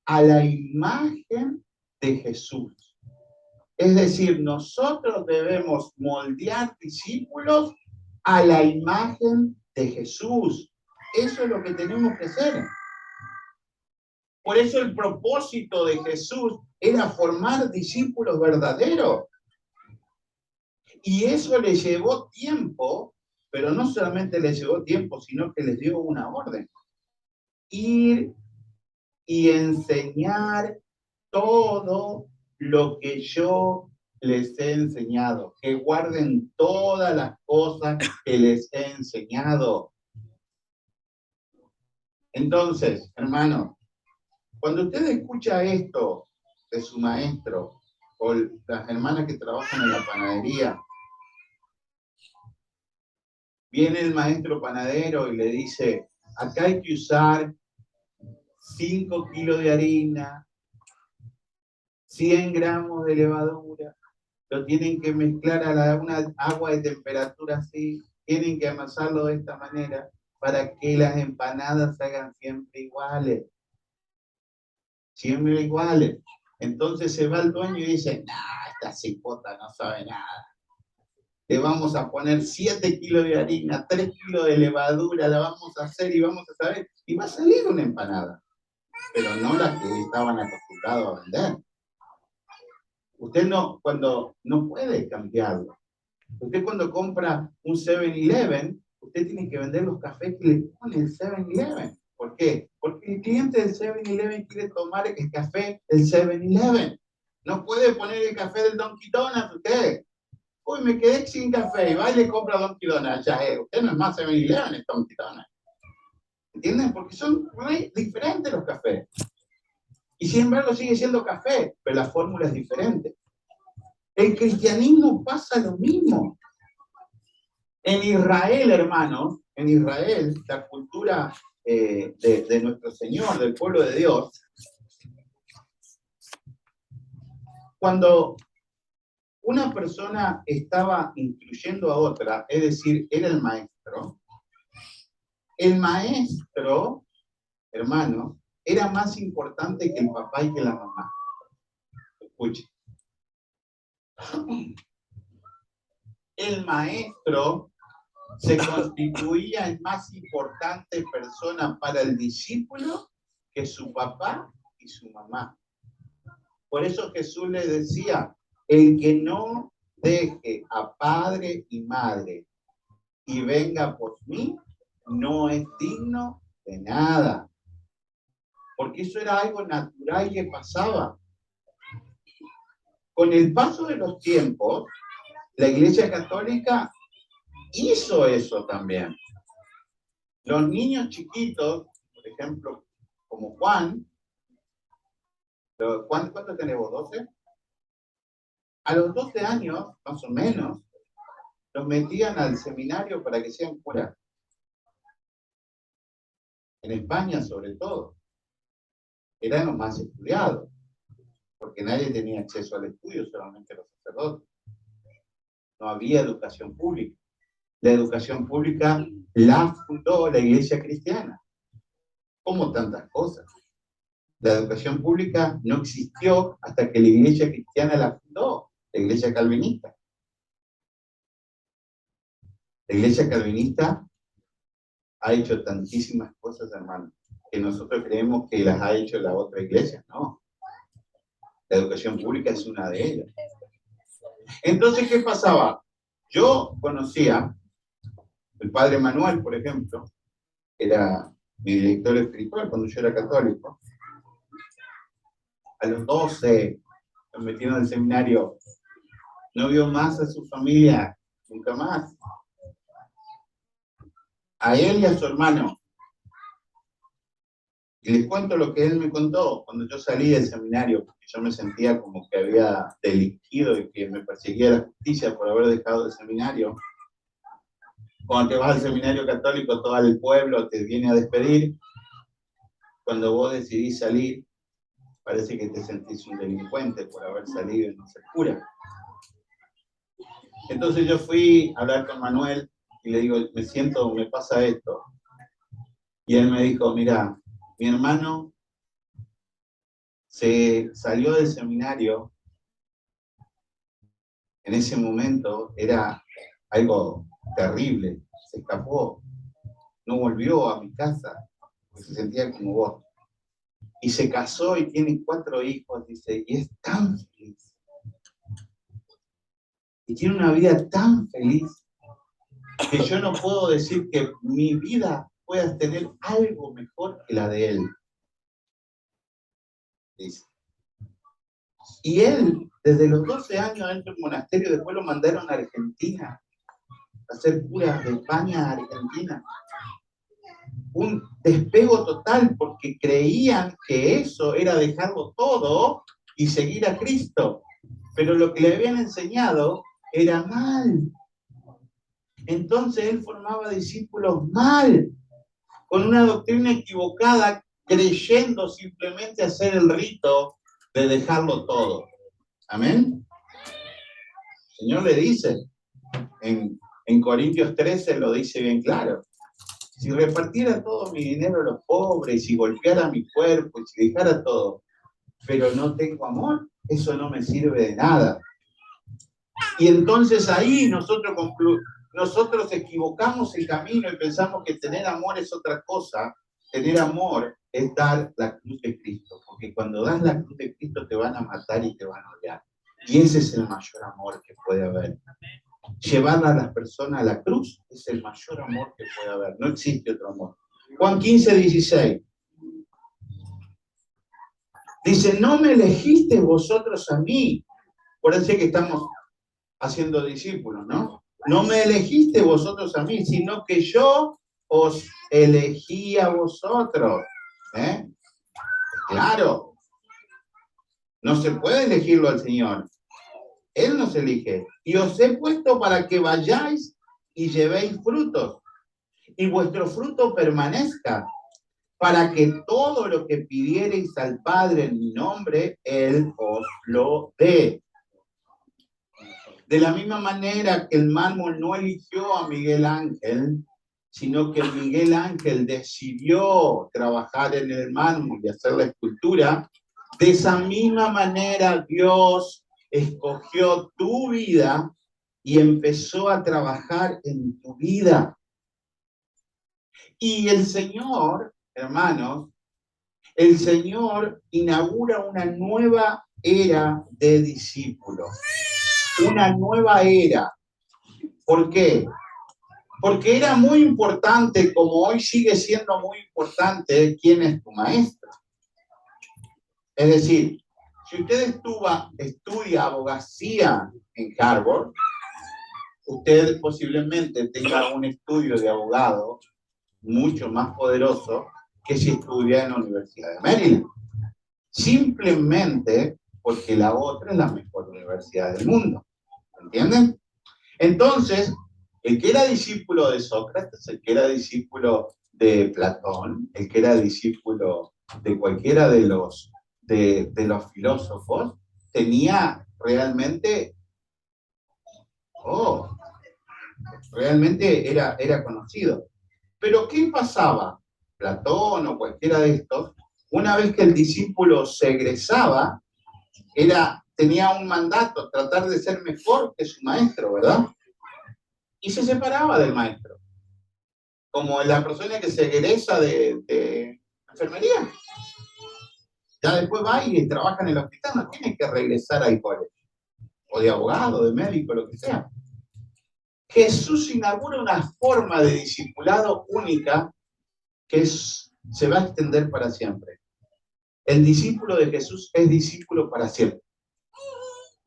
E: a la imagen de Jesús. Es decir, nosotros debemos moldear discípulos a la imagen de Jesús. Eso es lo que tenemos que hacer. Por eso el propósito de Jesús era formar discípulos verdaderos. Y eso le llevó tiempo, pero no solamente le llevó tiempo, sino que les dio una orden. Ir y enseñar todo lo que yo les he enseñado. Que guarden todas las cosas que les he enseñado. Entonces, hermano, cuando usted escucha esto de su maestro o las hermanas que trabajan en la panadería, viene el maestro panadero y le dice, acá hay que usar 5 kilos de harina, 100 gramos de levadura, lo tienen que mezclar a una agua de temperatura así, tienen que amasarlo de esta manera para que las empanadas se hagan siempre iguales. Siempre iguales. Entonces se va el dueño y dice, nah, esta cipota no sabe nada. Le vamos a poner 7 kilos de harina, 3 kilos de levadura, la vamos a hacer y vamos a saber. Y va a salir una empanada. Pero no la que estaban acostumbrados a vender. Usted no puede cambiarlo. Usted cuando compra un 7-Eleven, usted tiene que vender los cafés que le pone el 7-Eleven. ¿Por qué? Porque el cliente del 7-Eleven quiere tomar el café del 7-Eleven. No puede poner el café del Dunkin' Donuts usted. Uy, me quedé sin café y va y le compra Dunkin' Donuts. Ya, usted no es más 7-Eleven, es Dunkin' Donuts. ¿Entienden? Porque son muy diferentes los cafés. Y sin embargo sigue siendo café, pero la fórmula es diferente. El cristianismo pasa lo mismo. En Israel, hermanos, en Israel, la cultura de nuestro Señor, del pueblo de Dios, cuando una persona estaba instruyendo a otra, es decir, era el maestro, hermano, era más importante que el papá y que la mamá. Escuchen. El maestro se constituía en más importante persona para el discípulo que su papá y su mamá. Por eso Jesús le decía, el que no deje a padre y madre y venga por mí, no es digno de nada. Porque eso era algo natural que pasaba. Con el paso de los tiempos, la Iglesia Católica hizo eso también. Los niños chiquitos, por ejemplo, como Juan, ¿cuánto tenés vos? ¿12? A los 12 años, más o menos, los metían al seminario para que sean curas. En España, sobre todo. Eran los más estudiados, porque nadie tenía acceso al estudio, solamente los sacerdotes. No había educación pública. La educación pública la fundó la Iglesia Cristiana, como tantas cosas. La educación pública no existió hasta que la Iglesia Cristiana la fundó, la Iglesia Calvinista. La Iglesia Calvinista ha hecho tantísimas cosas, hermano, que nosotros creemos que las ha hecho la otra iglesia. No. La educación pública es una de ellas. Entonces, ¿qué pasaba? Yo conocía el padre Manuel, por ejemplo, era mi director espiritual cuando yo era católico. A los 12 lo metieron al seminario. No vio más a su familia, nunca más. A él y a su hermano. Y les cuento lo que él me contó cuando yo salí del seminario, porque yo me sentía como que había delinquido y que me perseguía la justicia por haber dejado el seminario. Cuando te vas al seminario católico, todo el pueblo te viene a despedir. Cuando vos decidís salir, parece que te sentís un delincuente por haber salido y no ser cura. Entonces yo fui a hablar con Manuel y le digo, me pasa esto. Y él me dijo, mira, mi hermano se salió del seminario. En ese momento era algo terrible. Se escapó. No volvió a mi casa. Porque se sentía como vos. Y se casó y tiene 4 hijos, dice, y es tan feliz. Y tiene una vida tan feliz que yo no puedo decir que mi vida pueda tener algo mejor que la de él. Dice. Y él, desde los 12 años dentro del monasterio, después lo mandaron a Argentina, a hacer cura de España a Argentina. Un despego total, porque creían que eso era dejarlo todo y seguir a Cristo. Pero lo que le habían enseñado era mal. Entonces él formaba discípulos mal, con una doctrina equivocada, creyendo simplemente hacer el rito de dejarlo todo. Amén. El Señor le dice, en Corintios 13 lo dice bien claro. Si repartiera todo mi dinero a los pobres, si golpeara mi cuerpo, y si dejara todo, pero no tengo amor, eso no me sirve de nada. Y entonces ahí nosotros equivocamos el camino y pensamos que tener amor es otra cosa. Tener amor es dar la cruz de Cristo, porque cuando das la cruz de Cristo te van a matar y te van a odiar. Y ese es el mayor amor que puede haber. Llevar a las personas a la cruz es el mayor amor que puede haber. No existe otro amor. Juan 15:16. Dice, no me elegisteis vosotros a mí. Por eso es que estamos haciendo discípulos, ¿no? No me elegisteis vosotros a mí, sino que yo os elegí a vosotros. ¿Eh? Claro. No se puede elegirlo al Señor. Él nos elige. Y os he puesto para que vayáis y llevéis frutos. Y vuestro fruto permanezca. Para que todo lo que pidiereis al Padre en mi nombre, Él os lo dé. De la misma manera que el mármol no eligió a Miguel Ángel, sino que Miguel Ángel decidió trabajar en el mármol y hacer la escultura, de esa misma manera Dios escogió tu vida y empezó a trabajar en tu vida. Y el Señor, hermanos, el Señor inaugura una nueva era de discípulos. Una nueva era. ¿Por qué? Porque era muy importante, como hoy sigue siendo muy importante, quién es tu maestro. Es decir, si usted estudia abogacía en Harvard, usted posiblemente tenga un estudio de abogado mucho más poderoso que si estudia en la Universidad de Maryland. Simplemente porque la otra es la mejor universidad del mundo. ¿Entienden? Entonces, el que era discípulo de Sócrates, el que era discípulo de Platón, el que era discípulo de cualquiera de los filósofos, tenía realmente, realmente era conocido. Pero ¿qué pasaba? Platón o cualquiera de estos, una vez que el discípulo se egresaba, tenía un mandato, tratar de ser mejor que su maestro, ¿verdad? Y se separaba del maestro. Como la persona que se egresa de enfermería. Ya después va y trabaja en el hospital, no tiene que regresar al colegio. O de abogado, de médico, lo que sea. Jesús inaugura una forma de discipulado única que se va a extender para siempre. El discípulo de Jesús es discípulo para siempre.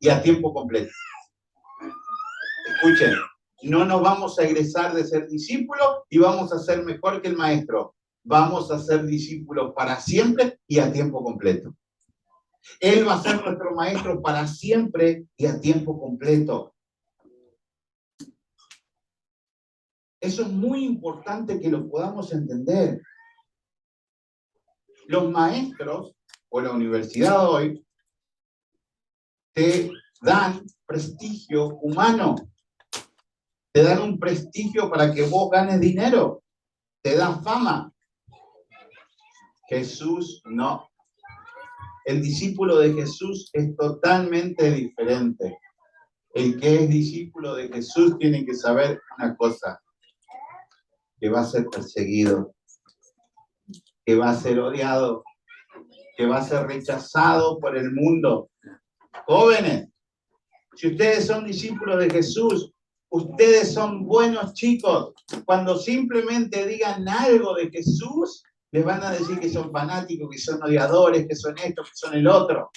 E: Y a tiempo completo. Escuchen, no nos vamos a egresar de ser discípulos y vamos a ser mejor que el maestro. Vamos a ser discípulos para siempre y a tiempo completo. Él va a ser nuestro maestro para siempre y a tiempo completo. Eso es muy importante que lo podamos entender. Los maestros o la universidad hoy te dan prestigio humano. Te dan un prestigio para que vos ganes dinero. Te dan fama. Jesús no. El discípulo de Jesús es totalmente diferente. El que es discípulo de Jesús tiene que saber una cosa, que va a ser perseguido, que va a ser odiado, que va a ser rechazado por el mundo. Jóvenes, si ustedes son discípulos de Jesús, ustedes son buenos chicos. Cuando simplemente digan algo de Jesús, les van a decir que son fanáticos, que son odiadores, que son esto, que son el otro.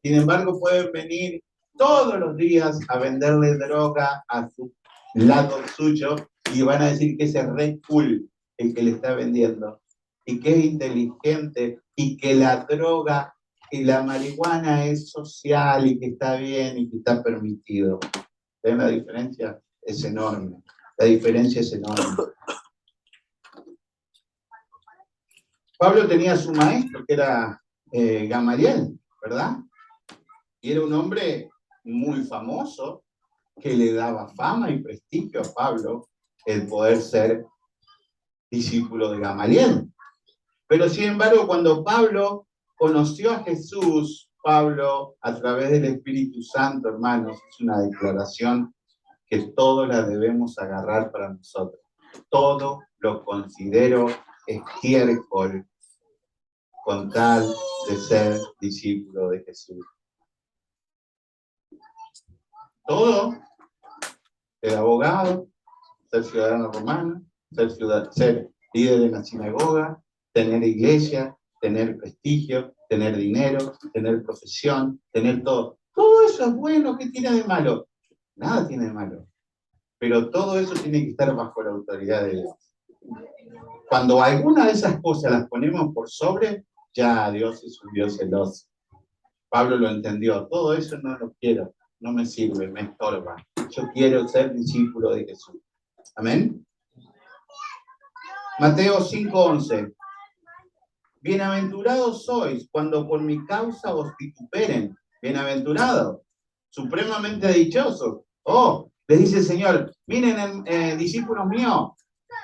E: Sin embargo, pueden venir todos los días a venderle droga a su lado suyo y van a decir que ese es re cool el que le está vendiendo y que es inteligente y que la droga y la marihuana es social y que está bien y que está permitido. ¿Ven la diferencia? Es enorme. La diferencia es enorme. Pablo tenía a su maestro, que era Gamaliel, ¿verdad? Y era un hombre muy famoso, que le daba fama y prestigio a Pablo el poder ser discípulo de Gamaliel. Pero sin embargo, cuando Pablo conoció a Jesús, Pablo, a través del Espíritu Santo, hermanos, es una declaración que todos la debemos agarrar para nosotros. Todo lo considero estiércol con tal de ser discípulo de Jesús. Todo, ser abogado, ser ciudadano romano, ser líder en la sinagoga, tener iglesia, tener prestigio, tener dinero, tener profesión, tener todo. Todo eso es bueno, ¿qué tiene de malo? Nada tiene de malo. Pero todo eso tiene que estar bajo la autoridad de Dios. Cuando alguna de esas cosas las ponemos por sobre, ya Dios es un Dios celoso. Pablo lo entendió. Todo eso no lo quiero. No me sirve, me estorba. Yo quiero ser discípulo de Jesús. Amén. Mateo 5:11. Bienaventurados sois cuando por mi causa os vituperen. Bienaventurados, supremamente dichosos. Les dice el Señor, Miren, discípulos míos.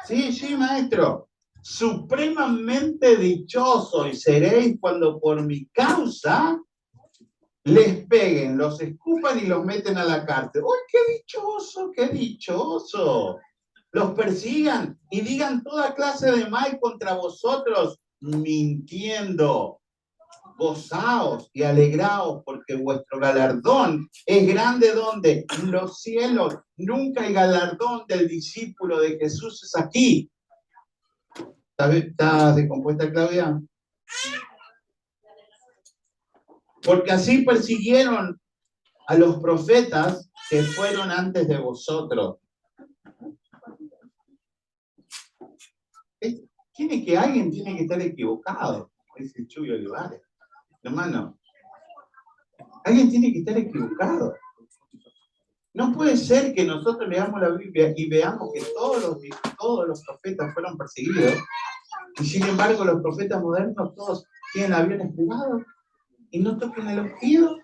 E: Sí, sí, maestro. Supremamente dichosos seréis cuando por mi causa les peguen, los escupan y los meten a la cárcel. ¡Uy, qué dichoso, qué dichoso! Los persigan y digan toda clase de mal contra vosotros, mintiendo. Gozaos y alegraos, porque vuestro galardón es grande donde en los cielos. Nunca el galardón del discípulo de Jesús es aquí. ¿Está descompuesta, Claudia? Porque así persiguieron a los profetas que fueron antes de vosotros. Alguien tiene que estar equivocado, dice Chuy Olivares. Hermano, alguien tiene que estar equivocado. No puede ser que nosotros leamos la Biblia y veamos que todos los profetas fueron perseguidos, y sin embargo los profetas modernos todos tienen aviones privados y no toquen el oído.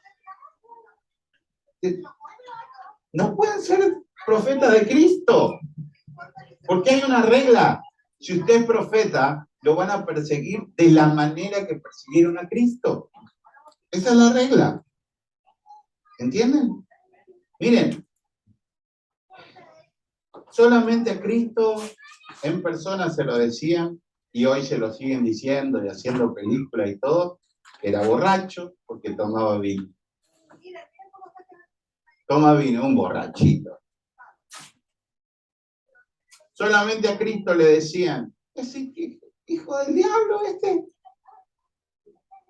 E: No pueden ser profetas de Cristo, porque hay una regla. Si usted es profeta, lo van a perseguir de la manera que persiguieron a Cristo. Esa es la regla. ¿Entienden? Miren, solamente a Cristo en persona se lo decían, y hoy se lo siguen diciendo y haciendo películas y todo, que era borracho porque tomaba vino. Toma vino, un borrachito. Solamente a Cristo le decían, ese hijo del diablo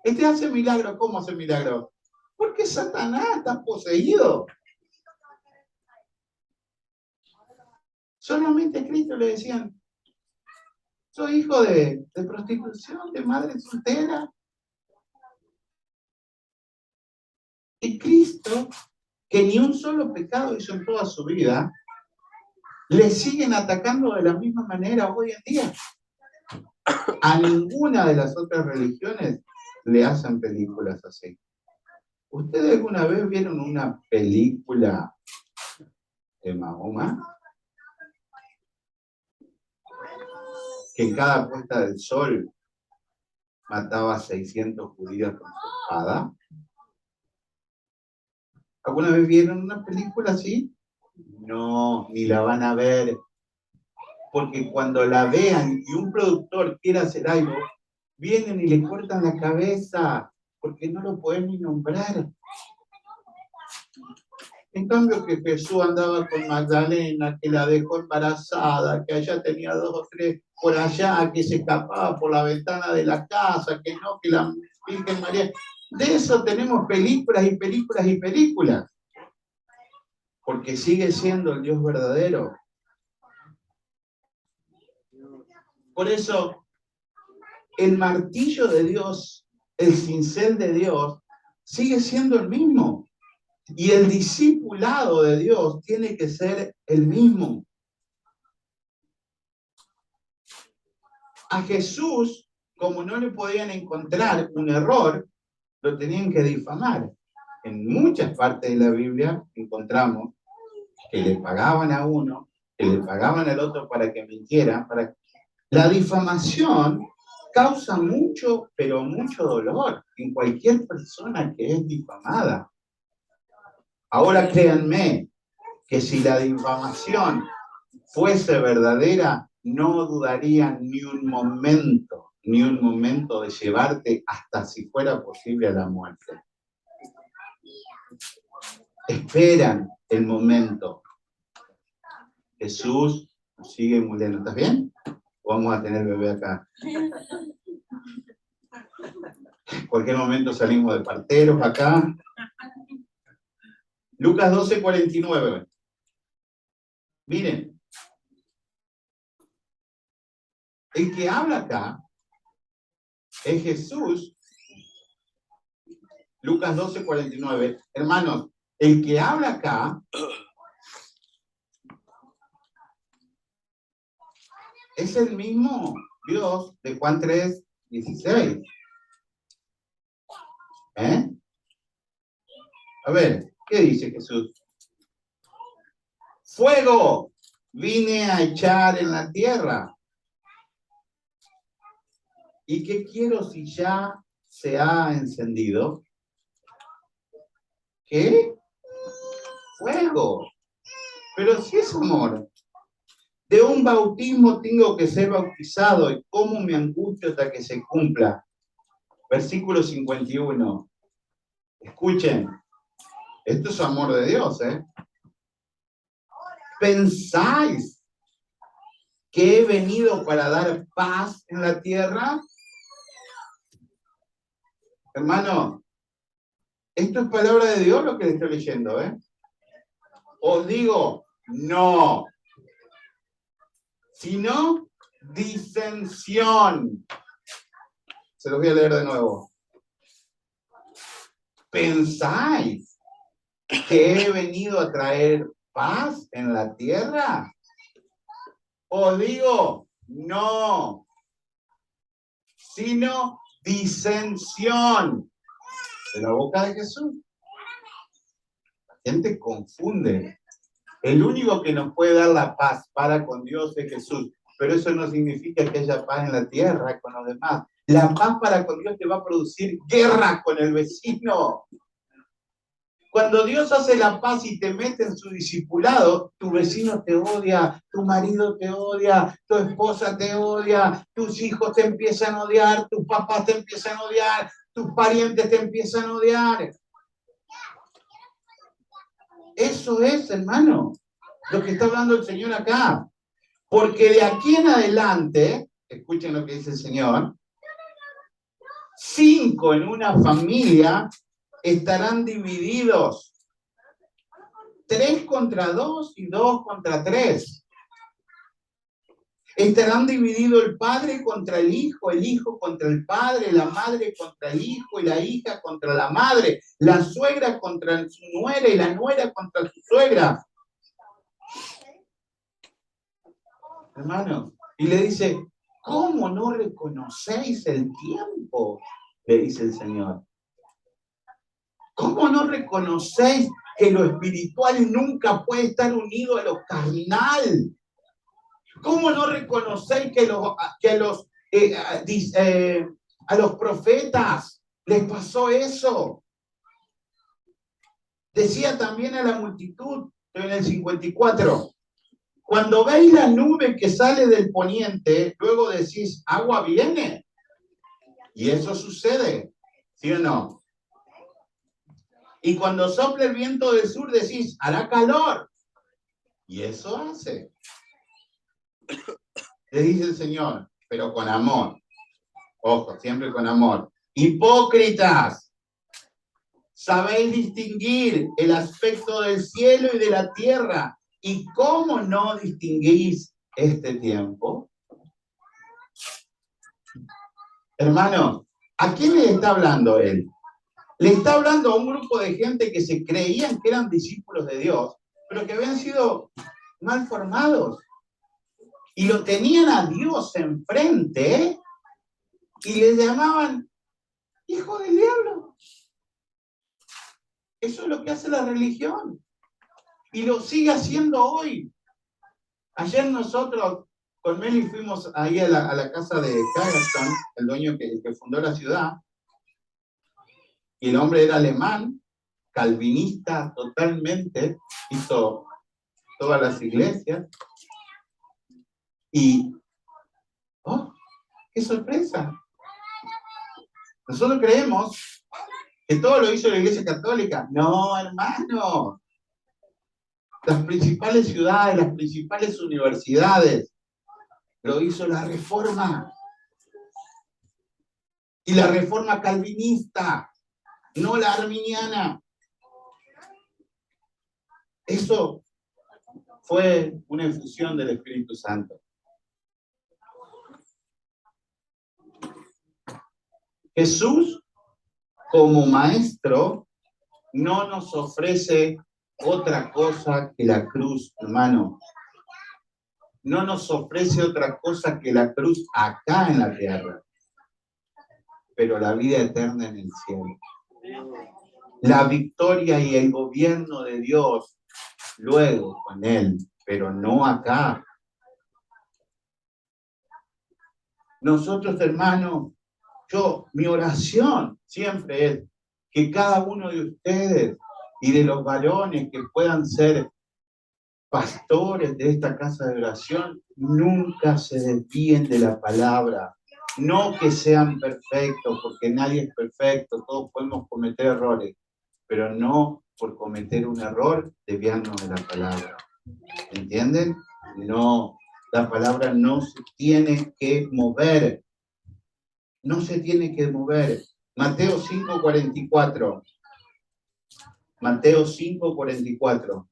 E: este hace milagros. ¿Cómo hace milagros? Porque Satanás está poseído. Solamente a Cristo le decían, soy hijo de prostitución, de madre soltera. Y Cristo, que ni un solo pecado hizo en toda su vida, le siguen atacando de la misma manera hoy en día. A ninguna de las otras religiones le hacen películas así. ¿Ustedes alguna vez vieron una película de Mahoma? Que en cada puesta del sol mataba a 600 judíos con su espada. ¿Alguna vez vieron una película así? No, ni la van a ver. Porque cuando la vean y un productor quiera hacer algo, vienen y le cortan la cabeza, porque no lo pueden ni nombrar. En cambio que Jesús andaba con Magdalena, que la dejó embarazada, que allá tenía 2 o 3 por allá, que se escapaba por la ventana de la casa, que no, que la Virgen María. De eso tenemos películas y películas y películas. Porque sigue siendo el Dios verdadero. Por eso, el martillo de Dios, el cincel de Dios, sigue siendo el mismo. Y el discipulado de Dios tiene que ser el mismo. A Jesús, como no le podían encontrar un error, lo tenían que difamar. En muchas partes de la Biblia encontramos que le pagaban a uno, que le pagaban al otro para que mintiera. La difamación causa mucho, pero mucho dolor en cualquier persona que es difamada. Ahora créanme que si la difamación fuese verdadera, no dudarían ni un momento de llevarte hasta si fuera posible a la muerte. Esperan el momento. Jesús sigue muriendo. ¿Estás bien? ¿O vamos a tener bebé acá? En cualquier momento salimos de parteros acá. Lucas 12:49. Miren. El que habla acá es Jesús. Lucas 12:49. Hermanos, el que habla acá es el mismo Dios de Juan 3:16. A ver, ¿qué dice Jesús? Fuego vine a echar en la tierra. ¿Y qué quiero si ya se ha encendido? ¿Qué? Fuego. Pero si es amor. De un bautismo tengo que ser bautizado, y cómo me angustio hasta que se cumpla. Versículo 51. Escuchen, esto es amor de Dios, ¿eh? ¿Pensáis que he venido para dar paz en la tierra? Hermano, esto es palabra de Dios lo que le estoy leyendo, ¿eh? Os digo, no. Sino disensión. Se los voy a leer de nuevo. ¿Pensáis que he venido a traer paz en la tierra? Os digo, no, sino disensión. De la boca de Jesús. La gente confunde. El único que nos puede dar la paz para con Dios es Jesús. Pero eso no significa que haya paz en la tierra con los demás. La paz para con Dios te va a producir guerra con el vecino. Cuando Dios hace la paz y te mete en su discipulado, tu vecino te odia, tu marido te odia, tu esposa te odia, tus hijos te empiezan a odiar, tus papás te empiezan a odiar, tus parientes te empiezan a odiar. Eso es, hermano, lo que está hablando el Señor acá. Porque de aquí en adelante, escuchen lo que dice el Señor, 5 en una familia estarán divididos. 3 contra 2 y 2 contra 3. Estarán divididos el padre contra el hijo contra el padre, la madre contra el hijo y la hija contra la madre, la suegra contra su nuera y la nuera contra su suegra. Hermano, y le dice, ¿cómo no reconocéis el tiempo? Le dice el Señor. ¿Cómo no reconocéis que lo espiritual nunca puede estar unido a lo carnal? ¿Cómo no reconocéis que a los profetas les pasó eso? Decía también a la multitud, en el 54, cuando veis la nube que sale del poniente, luego decís, agua viene. Y eso sucede, ¿sí o no? Y cuando sopla el viento del sur, decís, hará calor. Y eso hace. Le dice el Señor, pero con amor. Ojo, siempre con amor. Hipócritas, sabéis distinguir el aspecto del cielo y de la tierra. ¿Y cómo no distinguís este tiempo? Hermano, ¿a quién le está hablando él? Le está hablando a un grupo de gente que se creían que eran discípulos de Dios, pero que habían sido mal formados. Y lo tenían a Dios enfrente y le llamaban hijo del diablo. Eso es lo que hace la religión. Y lo sigue haciendo hoy. Ayer nosotros con Meli fuimos ahí a la casa de Kagastan, el dueño que fundó la ciudad. Y el hombre era alemán, calvinista totalmente, hizo todas las iglesias. Y, ¡oh, qué sorpresa! Nosotros creemos que todo lo hizo la Iglesia Católica. No, hermano. Las principales ciudades, las principales universidades, lo hizo la Reforma. Y la Reforma calvinista, no la arminiana. Eso fue una infusión del Espíritu Santo. Jesús, como maestro, no nos ofrece otra cosa que la cruz, hermano. No nos ofrece otra cosa que la cruz acá en la tierra, pero la vida eterna en el cielo. La victoria y el gobierno de Dios luego con Él pero no acá. Nosotros, hermanos, mi oración siempre es que cada uno de ustedes y de los varones que puedan ser pastores de esta casa de oración, nunca se desvíen de la palabra. No que sean perfectos, porque nadie es perfecto, todos podemos cometer errores, pero no por cometer un error desviarnos de la palabra. ¿Entienden? No, la palabra no se tiene que mover. No se tiene que mover. Mateo 5:44. Mateo 5:44.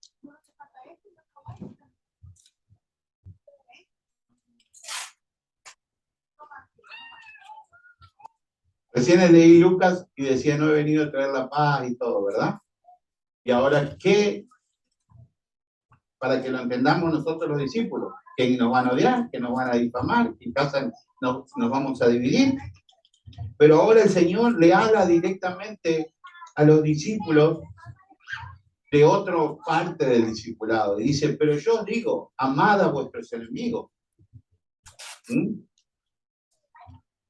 E: Recién leí Lucas y decía, no he venido a traer la paz y todo, ¿verdad? Y ahora, ¿qué? Para que lo entendamos nosotros los discípulos, que nos van a odiar, que nos van a difamar, que en casa nos vamos a dividir. Pero ahora el Señor le habla directamente a los discípulos de otra parte del discipulado. Y dice, pero yo os digo, amad a vuestros enemigos. ¿Mm?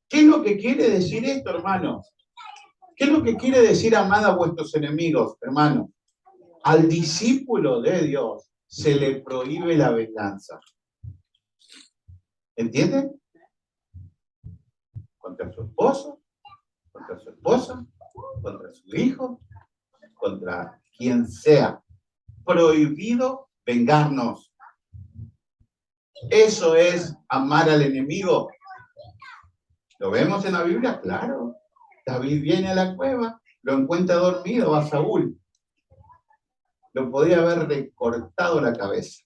E: ¿Qué es lo que quiere decir esto, hermanos? ¿Qué es lo que quiere decir amad a vuestros enemigos, hermanos? Al discípulo de Dios se le prohíbe la venganza. ¿Entienden? Contra su esposo, contra su esposa, contra su hijo, contra quien sea. Prohibido vengarnos. Eso es amar al enemigo. ¿Lo vemos en la Biblia? Claro. David viene a la cueva, lo encuentra dormido a Saúl. Lo podía haber recortado la cabeza.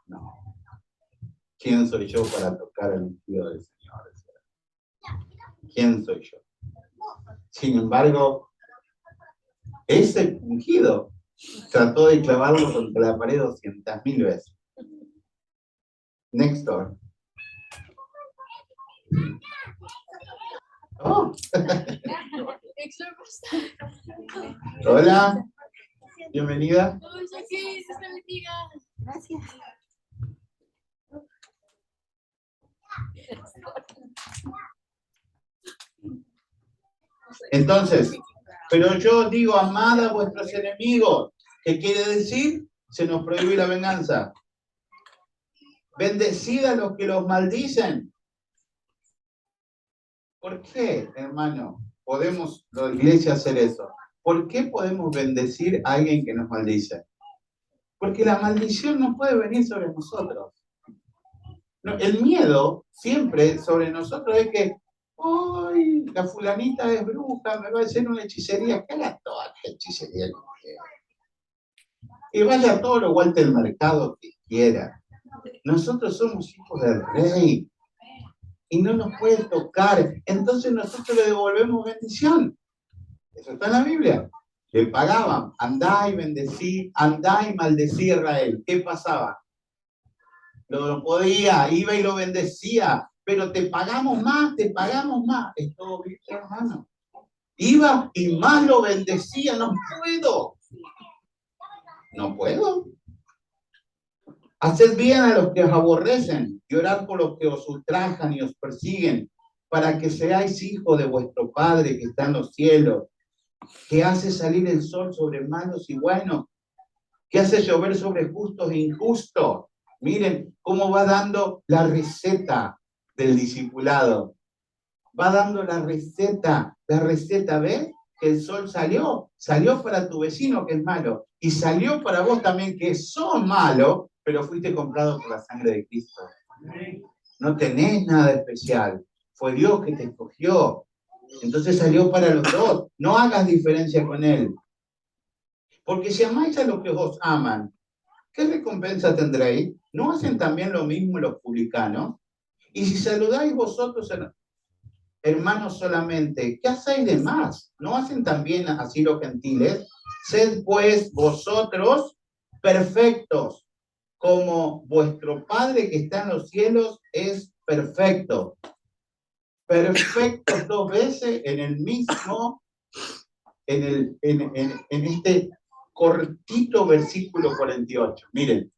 E: No. ¿Quién soy yo para tocar el ungido del Señor? ¿Quién soy yo? Sin embargo, ese ungido trató de clavarlo contra la pared 200.000 veces. Next door. Oh. Hola, bienvenida.
F: Gracias.
E: Entonces, pero yo digo, amad a vuestros enemigos. ¿Qué quiere decir? Se nos prohíbe la venganza. Bendecid a los que los maldicen. ¿Por qué, hermano, podemos, la iglesia, hacer eso? ¿Por qué podemos bendecir a alguien que nos maldice? Porque la maldición no puede venir sobre nosotros. No, el miedo siempre sobre nosotros es que, ¡ay, la fulanita es bruja, me va a hacer una hechicería! Que haga toda la hechicería que quiera. Que vaya a todo lo vuelta del mercado que quiera. Nosotros somos hijos del rey. Y no nos puede tocar. Entonces nosotros le devolvemos bendición. Eso está en la Biblia. Le pagaban. Andá y bendecí, andá y maldecí a Israel. ¿Qué pasaba? Lo podía, iba y lo bendecía. Pero te pagamos más, te pagamos más. Es todo bien, hermano. Iba y más lo bendecía. No puedo. No puedo. Haced bien a los que os aborrecen y orad por los que os ultrajan y os persiguen, para que seáis hijos de vuestro Padre que está en los cielos, que hace salir el sol sobre malos y buenos, que hace llover sobre justos e injustos. Miren cómo va dando la receta del discipulado. Va dando la receta, ¿ves? Que el sol salió para tu vecino que es malo, y salió para vos también que sos malo, pero fuiste comprado por la sangre de Cristo. No tenés nada especial. Fue Dios que te escogió. Entonces salió para los dos. No hagas diferencia con Él. Porque si amáis a los que os aman, ¿qué recompensa tendréis? ¿No hacen también lo mismo los publicanos? Y si saludáis vosotros, hermanos, solamente, ¿qué hacéis de más? ¿No hacen también así los gentiles? Sed pues vosotros perfectos, como vuestro Padre que está en los cielos es perfecto. Perfecto 2 veces en el mismo, en este cortito versículo 48. Miren,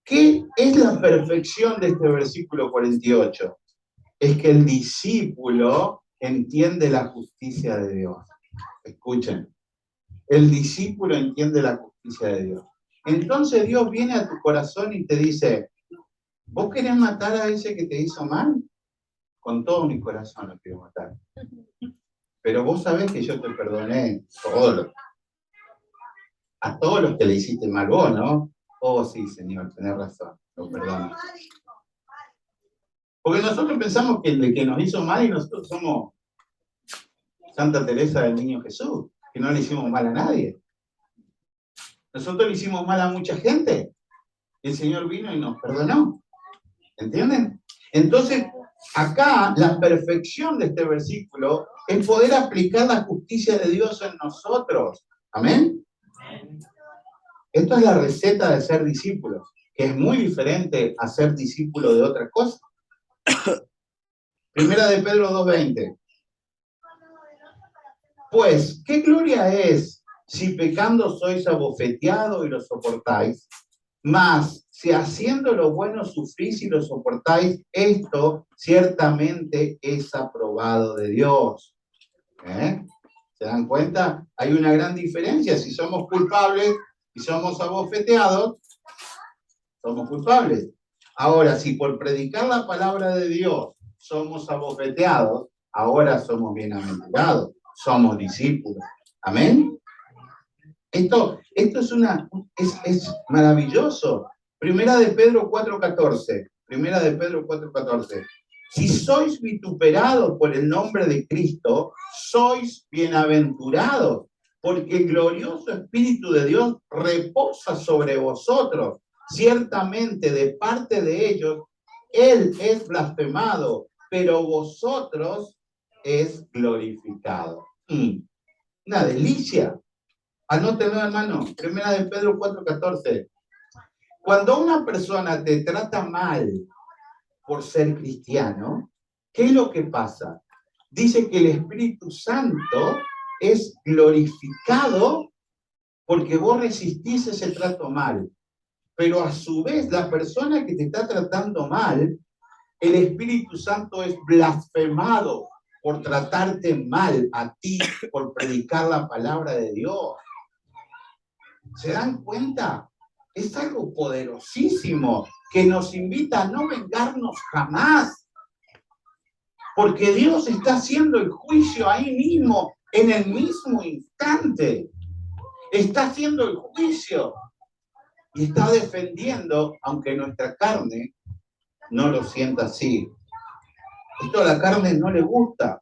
E: ¿qué es la perfección de este versículo 48? Es que el discípulo entiende la justicia de Dios. Escuchen, el discípulo entiende la justicia de Dios. Entonces Dios viene a tu corazón y te dice, ¿vos querés matar a ese que te hizo mal? Con todo mi corazón lo quiero matar. Pero vos sabés que yo te perdoné a todos los que le hiciste mal vos, ¿no? Oh, sí, Señor, tenés razón, lo perdono. Porque nosotros pensamos que el que nos hizo mal y nosotros somos Santa Teresa del Niño Jesús, que no le hicimos mal a nadie. Nosotros le hicimos mal a mucha gente. El Señor vino y nos perdonó. ¿Entienden? Entonces, acá la perfección de este versículo es poder aplicar la justicia de Dios en nosotros. ¿Amén? Esto es la receta de ser discípulo, que es muy diferente a ser discípulo de otra cosa. Primera de Pedro 2:20. Pues, ¿qué gloria es si pecando sois abofeteados y lo soportáis? Mas, si haciendo lo bueno sufrís y lo soportáis, esto ciertamente es aprobado de Dios. ¿Se dan cuenta? Hay una gran diferencia. Si somos culpables y somos abofeteados, somos culpables. Ahora, si por predicar la palabra de Dios somos abofeteados, ahora somos bienaventurados, somos discípulos. ¿Amén? Esto es maravilloso. Primera de Pedro 4:14. Primera de Pedro 4:14. Si sois vituperados por el nombre de Cristo, sois bienaventurados, porque el glorioso Espíritu de Dios reposa sobre vosotros. Ciertamente de parte de ellos, Él es blasfemado, pero vosotros es glorificado. Una delicia. Anótenlo, hermano. Primera de Pedro 4:14. Cuando una persona te trata mal por ser cristiano, ¿qué es lo que pasa? Dice que el Espíritu Santo es glorificado porque vos resistís ese trato mal. Pero a su vez, la persona que te está tratando mal, el Espíritu Santo es blasfemado por tratarte mal a ti, por predicar la palabra de Dios. ¿Se dan cuenta? Es algo poderosísimo que nos invita a no vengarnos jamás. Porque Dios está haciendo el juicio ahí mismo, en el mismo instante. Está haciendo el juicio y está defendiendo, aunque nuestra carne no lo sienta así. Esto a la carne no le gusta.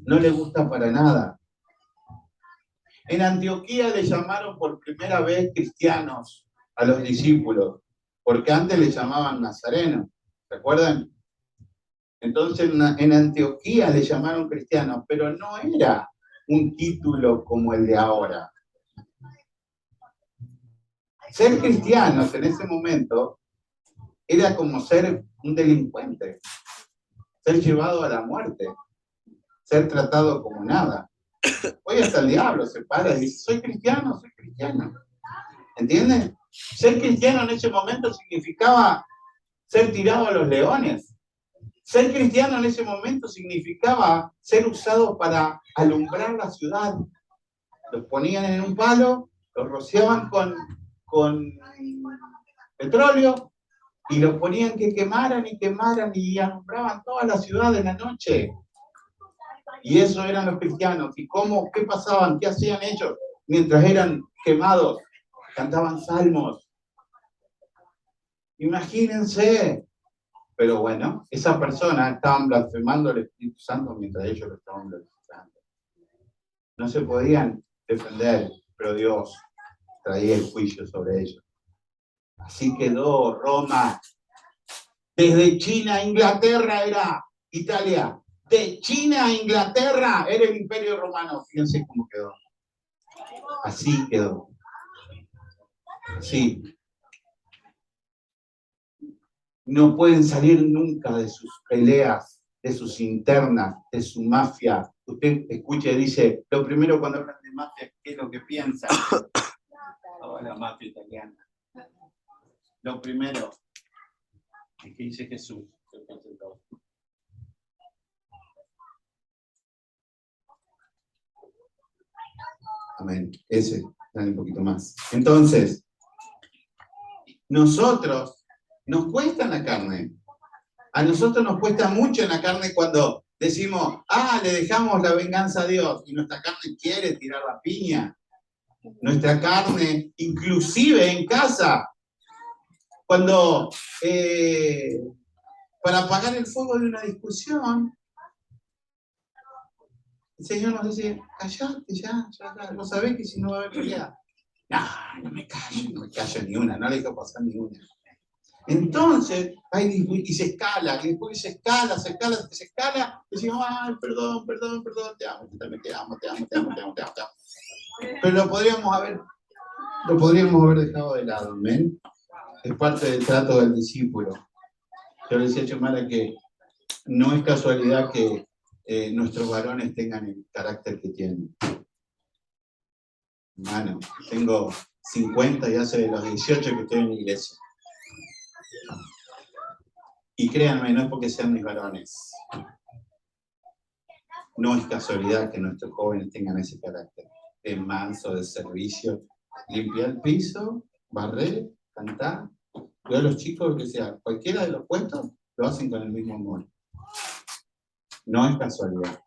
E: No le gusta para nada. En Antioquía le llamaron por primera vez cristianos a los discípulos, porque antes le llamaban nazarenos, ¿se acuerdan? Entonces en Antioquía le llamaron cristianos, pero no era un título como el de ahora. Ser cristianos en ese momento era como ser un delincuente, ser llevado a la muerte, ser tratado como nada. Hoy hasta el diablo se para y dice, soy cristiano. ¿Entienden? Ser cristiano en ese momento significaba ser tirado a los leones. Ser cristiano en ese momento significaba ser usado para alumbrar la ciudad. Los ponían en un palo, los rociaban con petróleo y los ponían que quemaran y alumbraban toda la ciudad en la noche. Y eso eran los cristianos. ¿Y qué pasaban? ¿Qué hacían ellos mientras eran quemados? Cantaban salmos. Imagínense. Pero bueno, esa persona estaban blasfemando al Espíritu Santo mientras ellos lo estaban blasfemando. No se podían defender, pero Dios traía el juicio sobre ellos. Así quedó Roma. Desde China a Inglaterra era Italia. De China a Inglaterra era el Imperio Romano. Fíjense cómo quedó. Así quedó. Así. No pueden salir nunca de sus peleas, de sus internas, de su mafia. usted escucha y dice, lo primero cuando hablan de mafia, ¿qué es lo que piensa? Oh, la mafia italiana. Lo primero es que dice Jesús. Amén. Ese, dale un poquito más. Entonces, nosotros, nos cuesta en la carne. A nosotros nos cuesta mucho en la carne cuando decimos, le dejamos la venganza a Dios, y nuestra carne quiere tirar la piña. Nuestra carne, inclusive en casa, cuando para apagar el fuego de una discusión, el Señor nos dice, callate ya, no sabés que si no va a haber pelea. No me callo ni una, no le dejo pasar ni una. Entonces, y se escala, y después se escala, y decimos, ay, perdón, te amo, también te amo. Pero lo podríamos haber dejado de lado, ¿amén? Es parte del trato del discípulo. Yo le decía a Chomara que no es casualidad que nuestros varones tengan el carácter que tienen. Hermano, tengo 50 y hace de los 18 que estoy en la iglesia. Y créanme, no es porque sean mis varones. No es casualidad que nuestros jóvenes tengan ese carácter. Es manso, de servicio, limpiar el piso, barrer, cantar. Yo a los chicos, que sea, cualquiera de los puestos, lo hacen con el mismo amor. No es casualidad.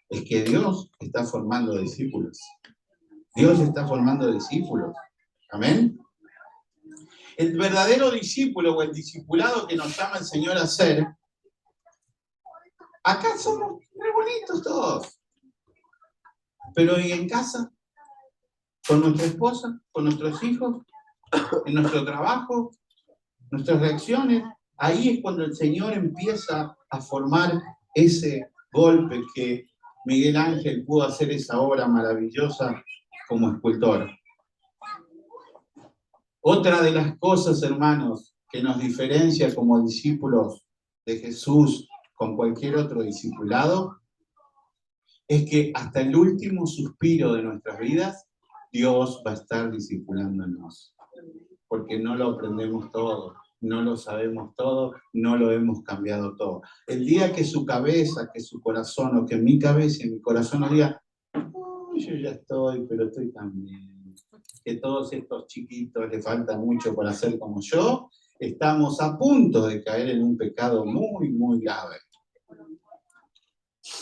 E: Es que Dios está formando discípulos. Dios está formando discípulos. Amén. El verdadero discípulo o el discipulado que nos llama el Señor a ser, acá somos muy bonitos todos. Pero ¿y en casa? Con nuestra esposa, con nuestros hijos, en nuestro trabajo, nuestras reacciones. Ahí es cuando el Señor empieza a formar ese golpe que Miguel Ángel pudo hacer esa obra maravillosa como escultor. Otra de las cosas, hermanos, que nos diferencia como discípulos de Jesús con cualquier otro discipulado, es que hasta el último suspiro de nuestras vidas, Dios va a estar discipulándonos. Porque no lo aprendemos todo, no lo sabemos todo, no lo hemos cambiado todo. El día que su cabeza, que su corazón, o que mi cabeza y mi corazón nos diga, yo ya estoy, pero estoy tan bien. Que todos estos chiquitos les falta mucho para ser como yo, estamos a punto de caer en un pecado muy, muy grave.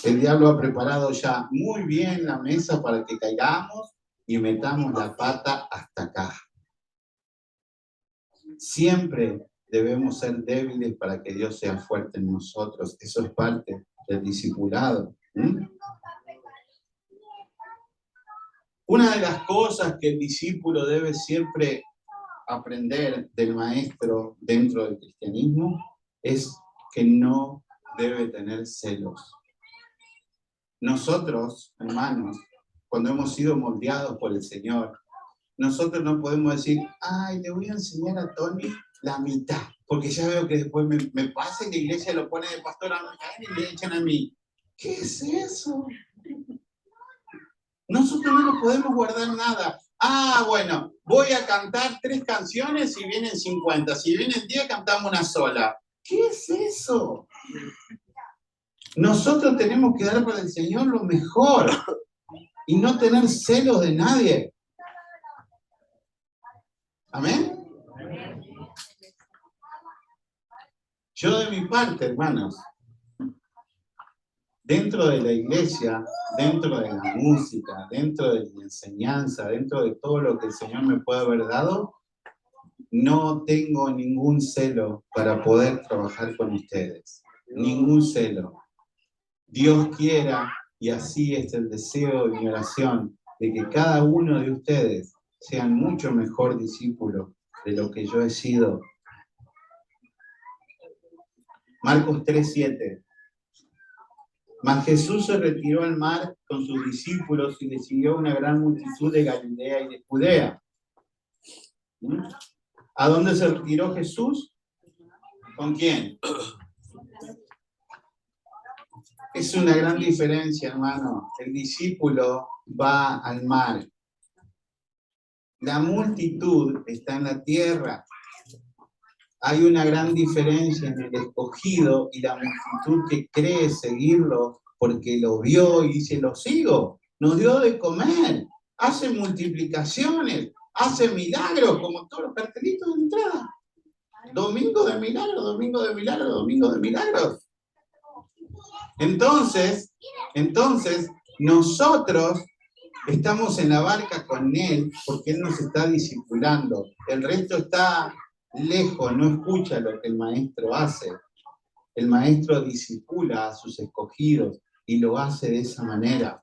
E: El diablo ha preparado ya muy bien la mesa para que caigamos y metamos la pata hasta acá. Siempre debemos ser débiles para que Dios sea fuerte en nosotros. Eso es parte del discipulado. Una de las cosas que el discípulo debe siempre aprender del maestro dentro del cristianismo es que no debe tener celos. Nosotros, hermanos, cuando hemos sido moldeados por el Señor, nosotros no podemos decir, ay, le voy a enseñar a Tony la mitad, porque ya veo que después me pasa y la iglesia lo pone de pastor a mí y le echan a mí. ¿Qué es eso? Nosotros no nos podemos guardar nada. Bueno, voy a cantar 3 canciones y vienen 50. Si vienen 10, cantamos una sola. ¿Qué es eso? Nosotros tenemos que dar para el Señor lo mejor y no tener celos de nadie. ¿Amén? Yo de mi parte, hermanos, dentro de la iglesia, dentro de la música, dentro de la enseñanza, dentro de todo lo que el Señor me puede haber dado, no tengo ningún celo para poder trabajar con ustedes. Ningún celo. Dios quiera, y así es el deseo de mi oración, de que cada uno de ustedes sean mucho mejor discípulos de lo que yo he sido. Marcos 3:7. Mas Jesús se retiró al mar con sus discípulos y le siguió una gran multitud de Galilea y de Judea. ¿A dónde se retiró Jesús? ¿Con quién? Es una gran diferencia, hermano. El discípulo va al mar. La multitud está en la tierra. Hay una gran diferencia en el escogido y la multitud que cree seguirlo porque lo vio y dice, lo sigo. Nos dio de comer, hace multiplicaciones, hace milagros, como todos los cartelitos de entrada. Domingo de milagros, domingo de milagros, domingo de milagros. Entonces, nosotros estamos en la barca con Él porque Él nos está discipulando. El resto está lejos, no escucha lo que el maestro hace. El maestro discipula a sus escogidos y lo hace de esa manera.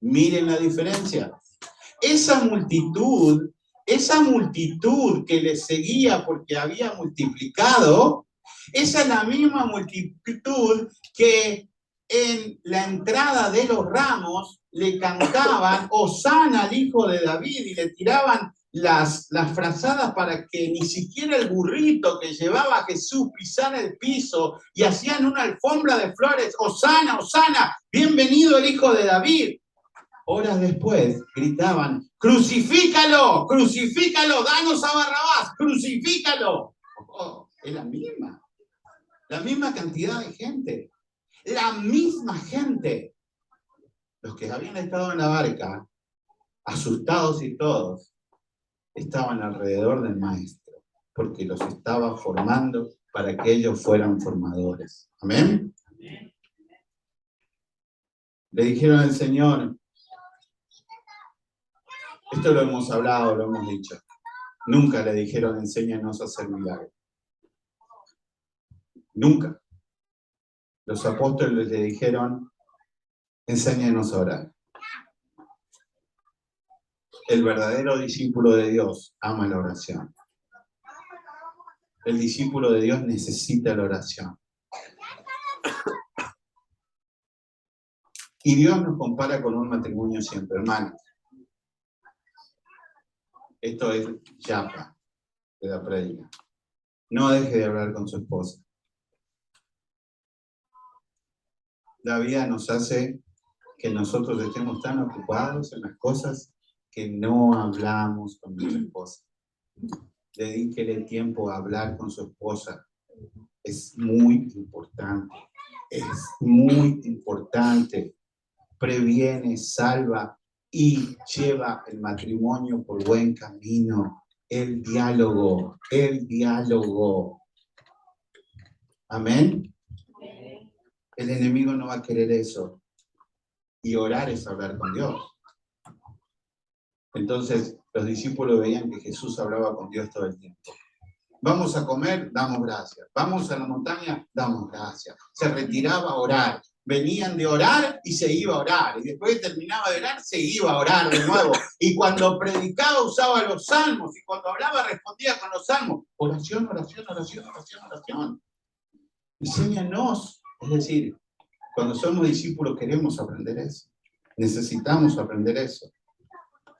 E: Miren la diferencia. Esa multitud que le seguía porque había multiplicado, esa es la misma multitud que en la entrada de los ramos le cantaban Hosana al hijo de David y le tiraban las frazadas para que ni siquiera el burrito que llevaba a Jesús pisara el piso y hacían una alfombra de flores, Hosana, Hosana, bienvenido el hijo de David. Horas después gritaban, crucifícalo, crucifícalo, danos a Barrabás, crucifícalo. Oh, es la misma cantidad de gente, la misma gente. Los que habían estado en la barca, asustados y todos, estaban alrededor del maestro, porque los estaba formando para que ellos fueran formadores. ¿Amén? Le dijeron al Señor, esto lo hemos hablado, lo hemos dicho, nunca le dijeron, enséñanos a hacer milagros. Nunca. Los apóstoles le dijeron, enséñanos a orar. El verdadero discípulo de Dios ama la oración. El discípulo de Dios necesita la oración. Y Dios nos compara con un matrimonio siempre, hermanos. Esto es chapa de la prédica. No deje de hablar con su esposa. La vida nos hace que nosotros estemos tan ocupados en las cosas que no hablamos con nuestra esposa. Dedíquele tiempo a hablar con su esposa. Es muy importante. Es muy importante. Previene, salva y lleva el matrimonio por buen camino. El diálogo. Amén. El enemigo no va a querer eso. Y orar es hablar con Dios. Entonces, los discípulos veían que Jesús hablaba con Dios todo el tiempo. Vamos a comer, damos gracias. Vamos a la montaña, damos gracias. Se retiraba a orar. Venían de orar y se iba a orar. Y después terminaba de orar, se iba a orar de nuevo. Y cuando predicaba usaba los salmos. Y cuando hablaba respondía con los salmos. Oración, oración, oración, oración, oración. Enséñanos. Es decir, cuando somos discípulos queremos aprender eso. Necesitamos aprender eso.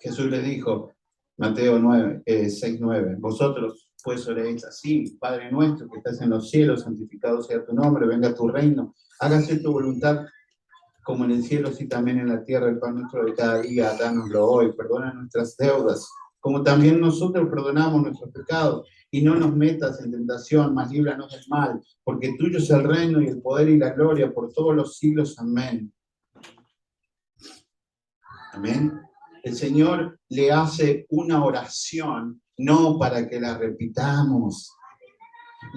E: Jesús le dijo, Mateo 6:9, vosotros pues oréis así, Padre nuestro que estás en los cielos, santificado sea tu nombre, venga tu reino, hágase tu voluntad como en el cielo, así también en la tierra. El pan nuestro de cada día, dánoslo hoy, perdona nuestras deudas, como también nosotros perdonamos nuestros pecados, y no nos metas en tentación, mas líbranos del mal, porque tuyo es el reino y el poder y la gloria por todos los siglos. Amén. Amén. El Señor le hace una oración, no para que la repitamos.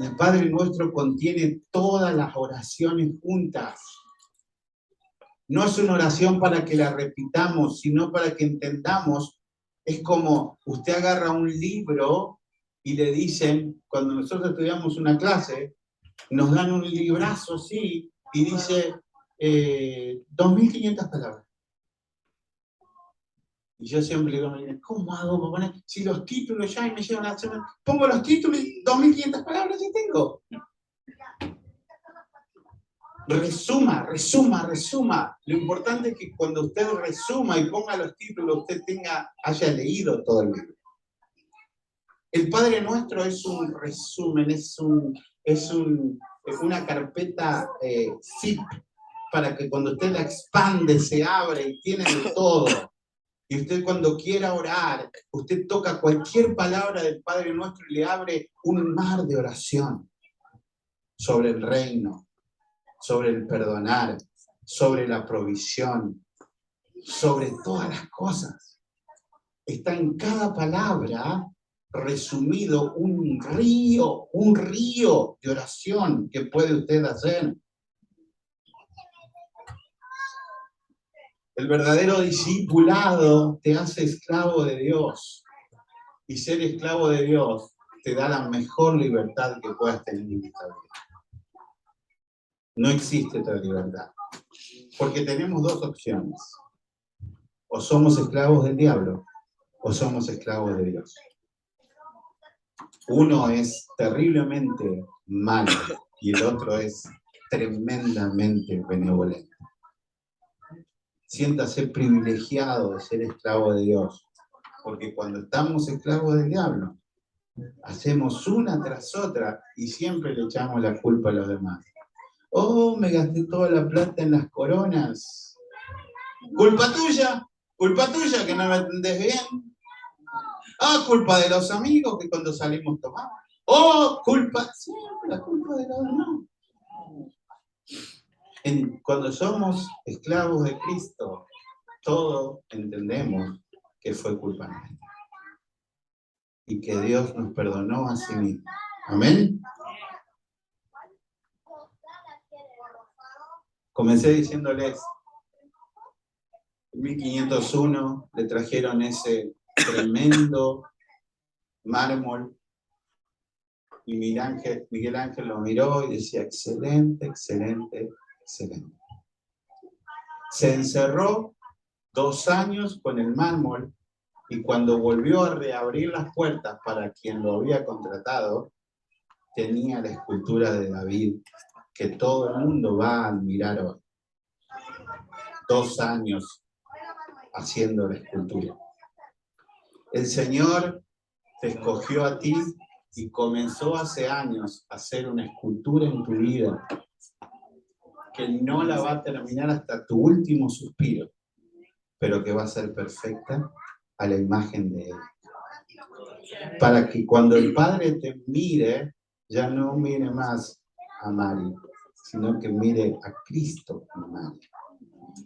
E: El Padre Nuestro contiene todas las oraciones juntas. No es una oración para que la repitamos, sino para que entendamos. Es como usted agarra un libro y le dicen, cuando nosotros estudiamos una clase, nos dan un librazo así y dice 2.500 palabras. Y yo siempre digo, ¿cómo hago para poner? Si los títulos ya y me llevan a hacer... Pongo los títulos y 2.500 palabras y tengo. Resuma. Lo importante es que cuando usted resuma y ponga los títulos, usted haya leído todo el libro. El Padre Nuestro es un resumen, es una carpeta zip para que cuando usted la expande, se abre y tiene de todo. Y usted cuando quiera orar, usted toca cualquier palabra del Padre Nuestro y le abre un mar de oración sobre el reino, sobre el perdonar, sobre la provisión, sobre todas las cosas. Está en cada palabra resumido un río de oración que puede usted hacer. El verdadero discipulado te hace esclavo de Dios. Y ser esclavo de Dios te da la mejor libertad que puedas tener en esta vida. No existe otra libertad. Porque tenemos dos opciones. O somos esclavos del diablo, o somos esclavos de Dios. Uno es terriblemente malo y el otro es tremendamente benevolente. Siéntase privilegiado de ser esclavo de Dios, porque cuando estamos esclavos del diablo, hacemos una tras otra y siempre le echamos la culpa a los demás. Oh, me gasté toda la plata en las coronas. Culpa tuya que no me atendés bien. Ah, culpa de los amigos que cuando salimos tomamos. Oh, siempre la culpa de los demás. Cuando somos esclavos de Cristo, todos entendemos que fue culpa nuestra. Y que Dios nos perdonó a sí mismo. Amén. Comencé diciéndoles, en 1501 le trajeron ese tremendo mármol y Miguel Ángel lo miró y decía, excelente, excelente, excelente. Se encerró 2 años con el mármol y cuando volvió a reabrir las puertas para quien lo había contratado, tenía la escultura de David que todo el mundo va a admirar hoy. 2 años haciendo la escultura. El Señor te escogió a ti y comenzó hace años a hacer una escultura en tu vida que no la va a terminar hasta tu último suspiro, pero que va a ser perfecta a la imagen de Él. Para que cuando el Padre te mire, ya no mire más a Mari, sino que mire a Cristo en Mari.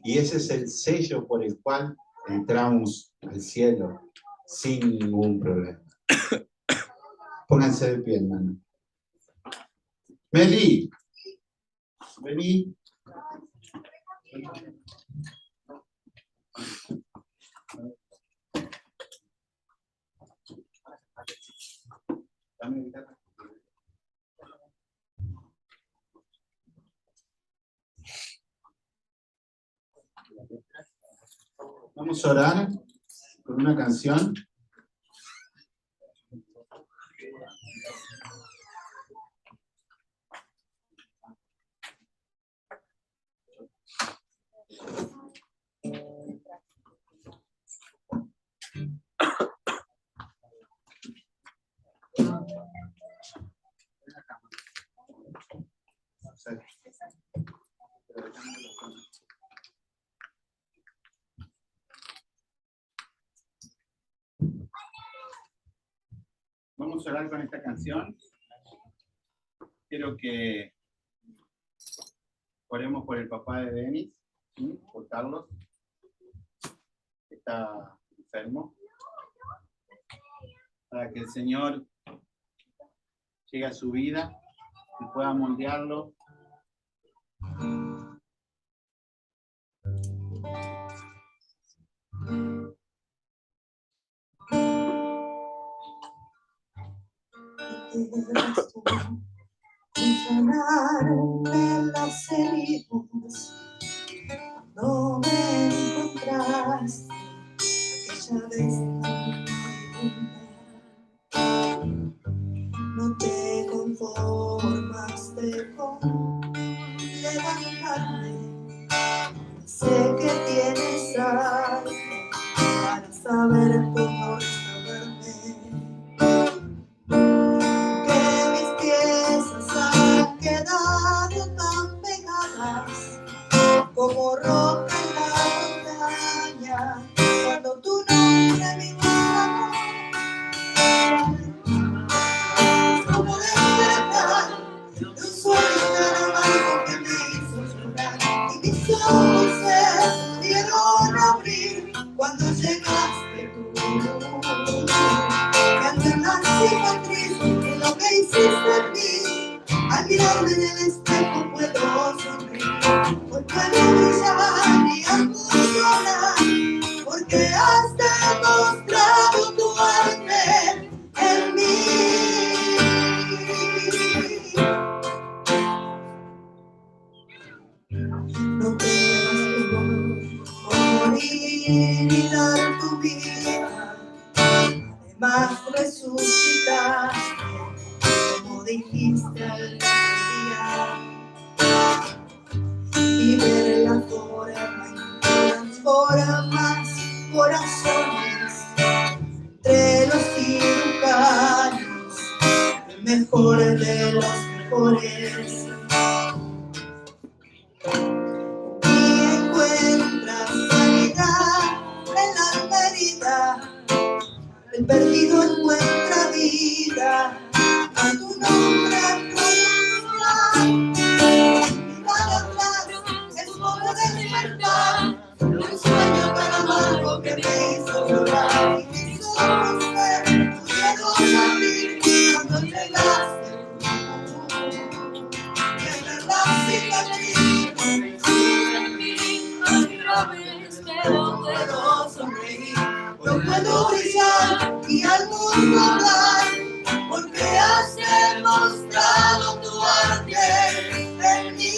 E: Y ese es el sello por el cual entramos al cielo sin ningún problema. Pónganse de pie, hermano. Meli, vení. Vamos a orar con una canción. Vamos a orar con esta canción. Quiero que oremos por el papá de Denis, ¿sí? Por Carlos, que está enfermo, para que el Señor llegue a su vida y pueda moldearlo.
C: Sanarme las heridas, no me encontraste aquella vez no te conformaste con levantarme, sé que tienes algo para saber cómo restaurarme. Quedado tan pegadas hiciste en mí. Al mirarme en el espejo puedo sonreír, porque puedo brillar y al mundo hablar, porque has demostrado tu arte en mí. No temas por morir y dar tu vida, además resucitar, como dijiste al día, y ver la forma en que transformas corazones entre los cirujanos, el mejor de los mejores. Y encuentras sanidad en la herida, el perdido encuentra vida, a tu nombre pronunciar. Mirar atrás es como despertar de un sueño tan amargo que me hizo llorar, y mis ojos pudieron abrir cuando llegaste tú. Y en verdad cicatriz pero puedo sonreír, no puedo brillar y al mundo hablar, porque has demostrado tu arte en mí.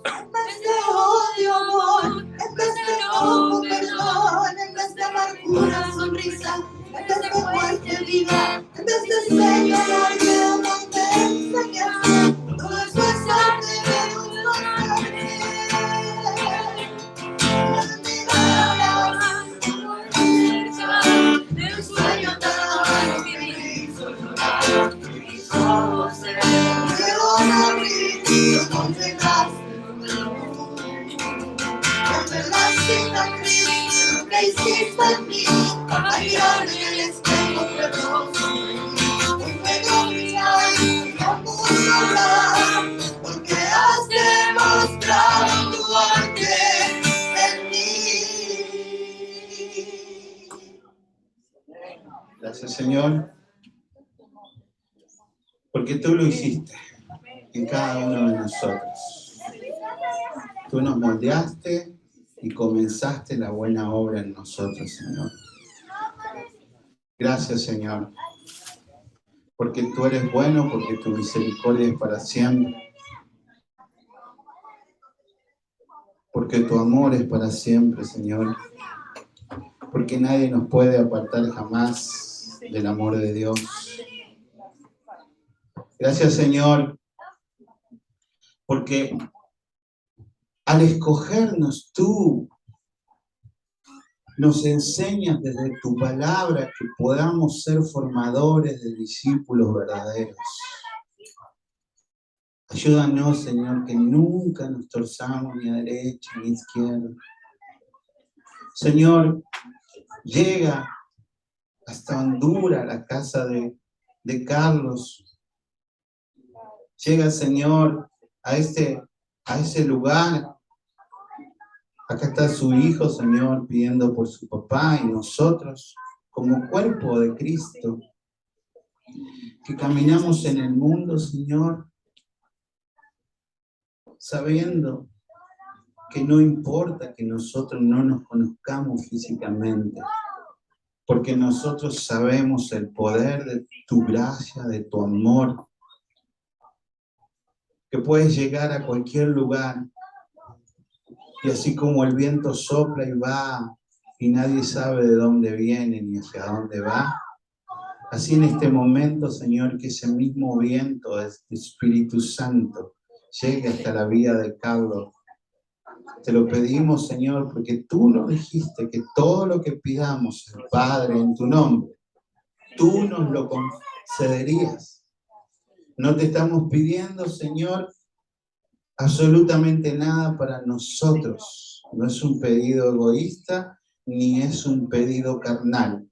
C: En vez de odio, amor, en vez de enojo, perdón, en vez de amargura, sonrisa, en vez de muerte, vida, en vez de sello, muerte, amor, te enseñaste. Todo eso es arte de un sonreír. De un sueño tan amargo que me hizo llorar, mis ojos se pudieron abrir cuando llegaste. La cicatriz que hiciste en mí, al mirarme en el espejo puedo sonreír, puedo brillar y al mundo hablar, porque has demostrado tu arte en mí.
E: Gracias, Señor, porque tú lo hiciste en cada uno de nosotros. Tú nos moldeaste y comenzaste la buena obra en nosotros, Señor. Gracias, Señor, porque tú eres bueno, porque tu misericordia es para siempre, porque tu amor es para siempre, Señor, porque nadie nos puede apartar jamás del amor de Dios. Gracias, Señor, porque al escogernos tú, nos enseñas desde tu palabra que podamos ser formadores de discípulos verdaderos. Ayúdanos, Señor, que nunca nos torzamos ni a derecha ni a izquierda. Señor, llega hasta Honduras, la casa de Carlos. Llega, Señor, a ese lugar. Acá está su hijo, Señor, pidiendo por su papá, y nosotros, como cuerpo de Cristo, que caminamos en el mundo, Señor, sabiendo que no importa que nosotros no nos conozcamos físicamente, porque nosotros sabemos el poder de tu gracia, de tu amor, que puedes llegar a cualquier lugar. Y así como el viento sopla y va, y nadie sabe de dónde viene ni hacia dónde va, así en este momento, Señor, que ese mismo viento del Espíritu Santo llegue hasta la vida de Carlos. Te lo pedimos, Señor, porque tú nos dijiste que todo lo que pidamos al Padre en tu nombre, tú nos lo concederías. No te estamos pidiendo, Señor, absolutamente nada para nosotros. No es un pedido egoísta, ni es un pedido carnal.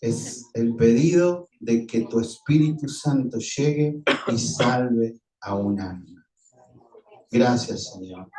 E: Es el pedido de que tu Espíritu Santo llegue y salve a un alma. Gracias, Señor.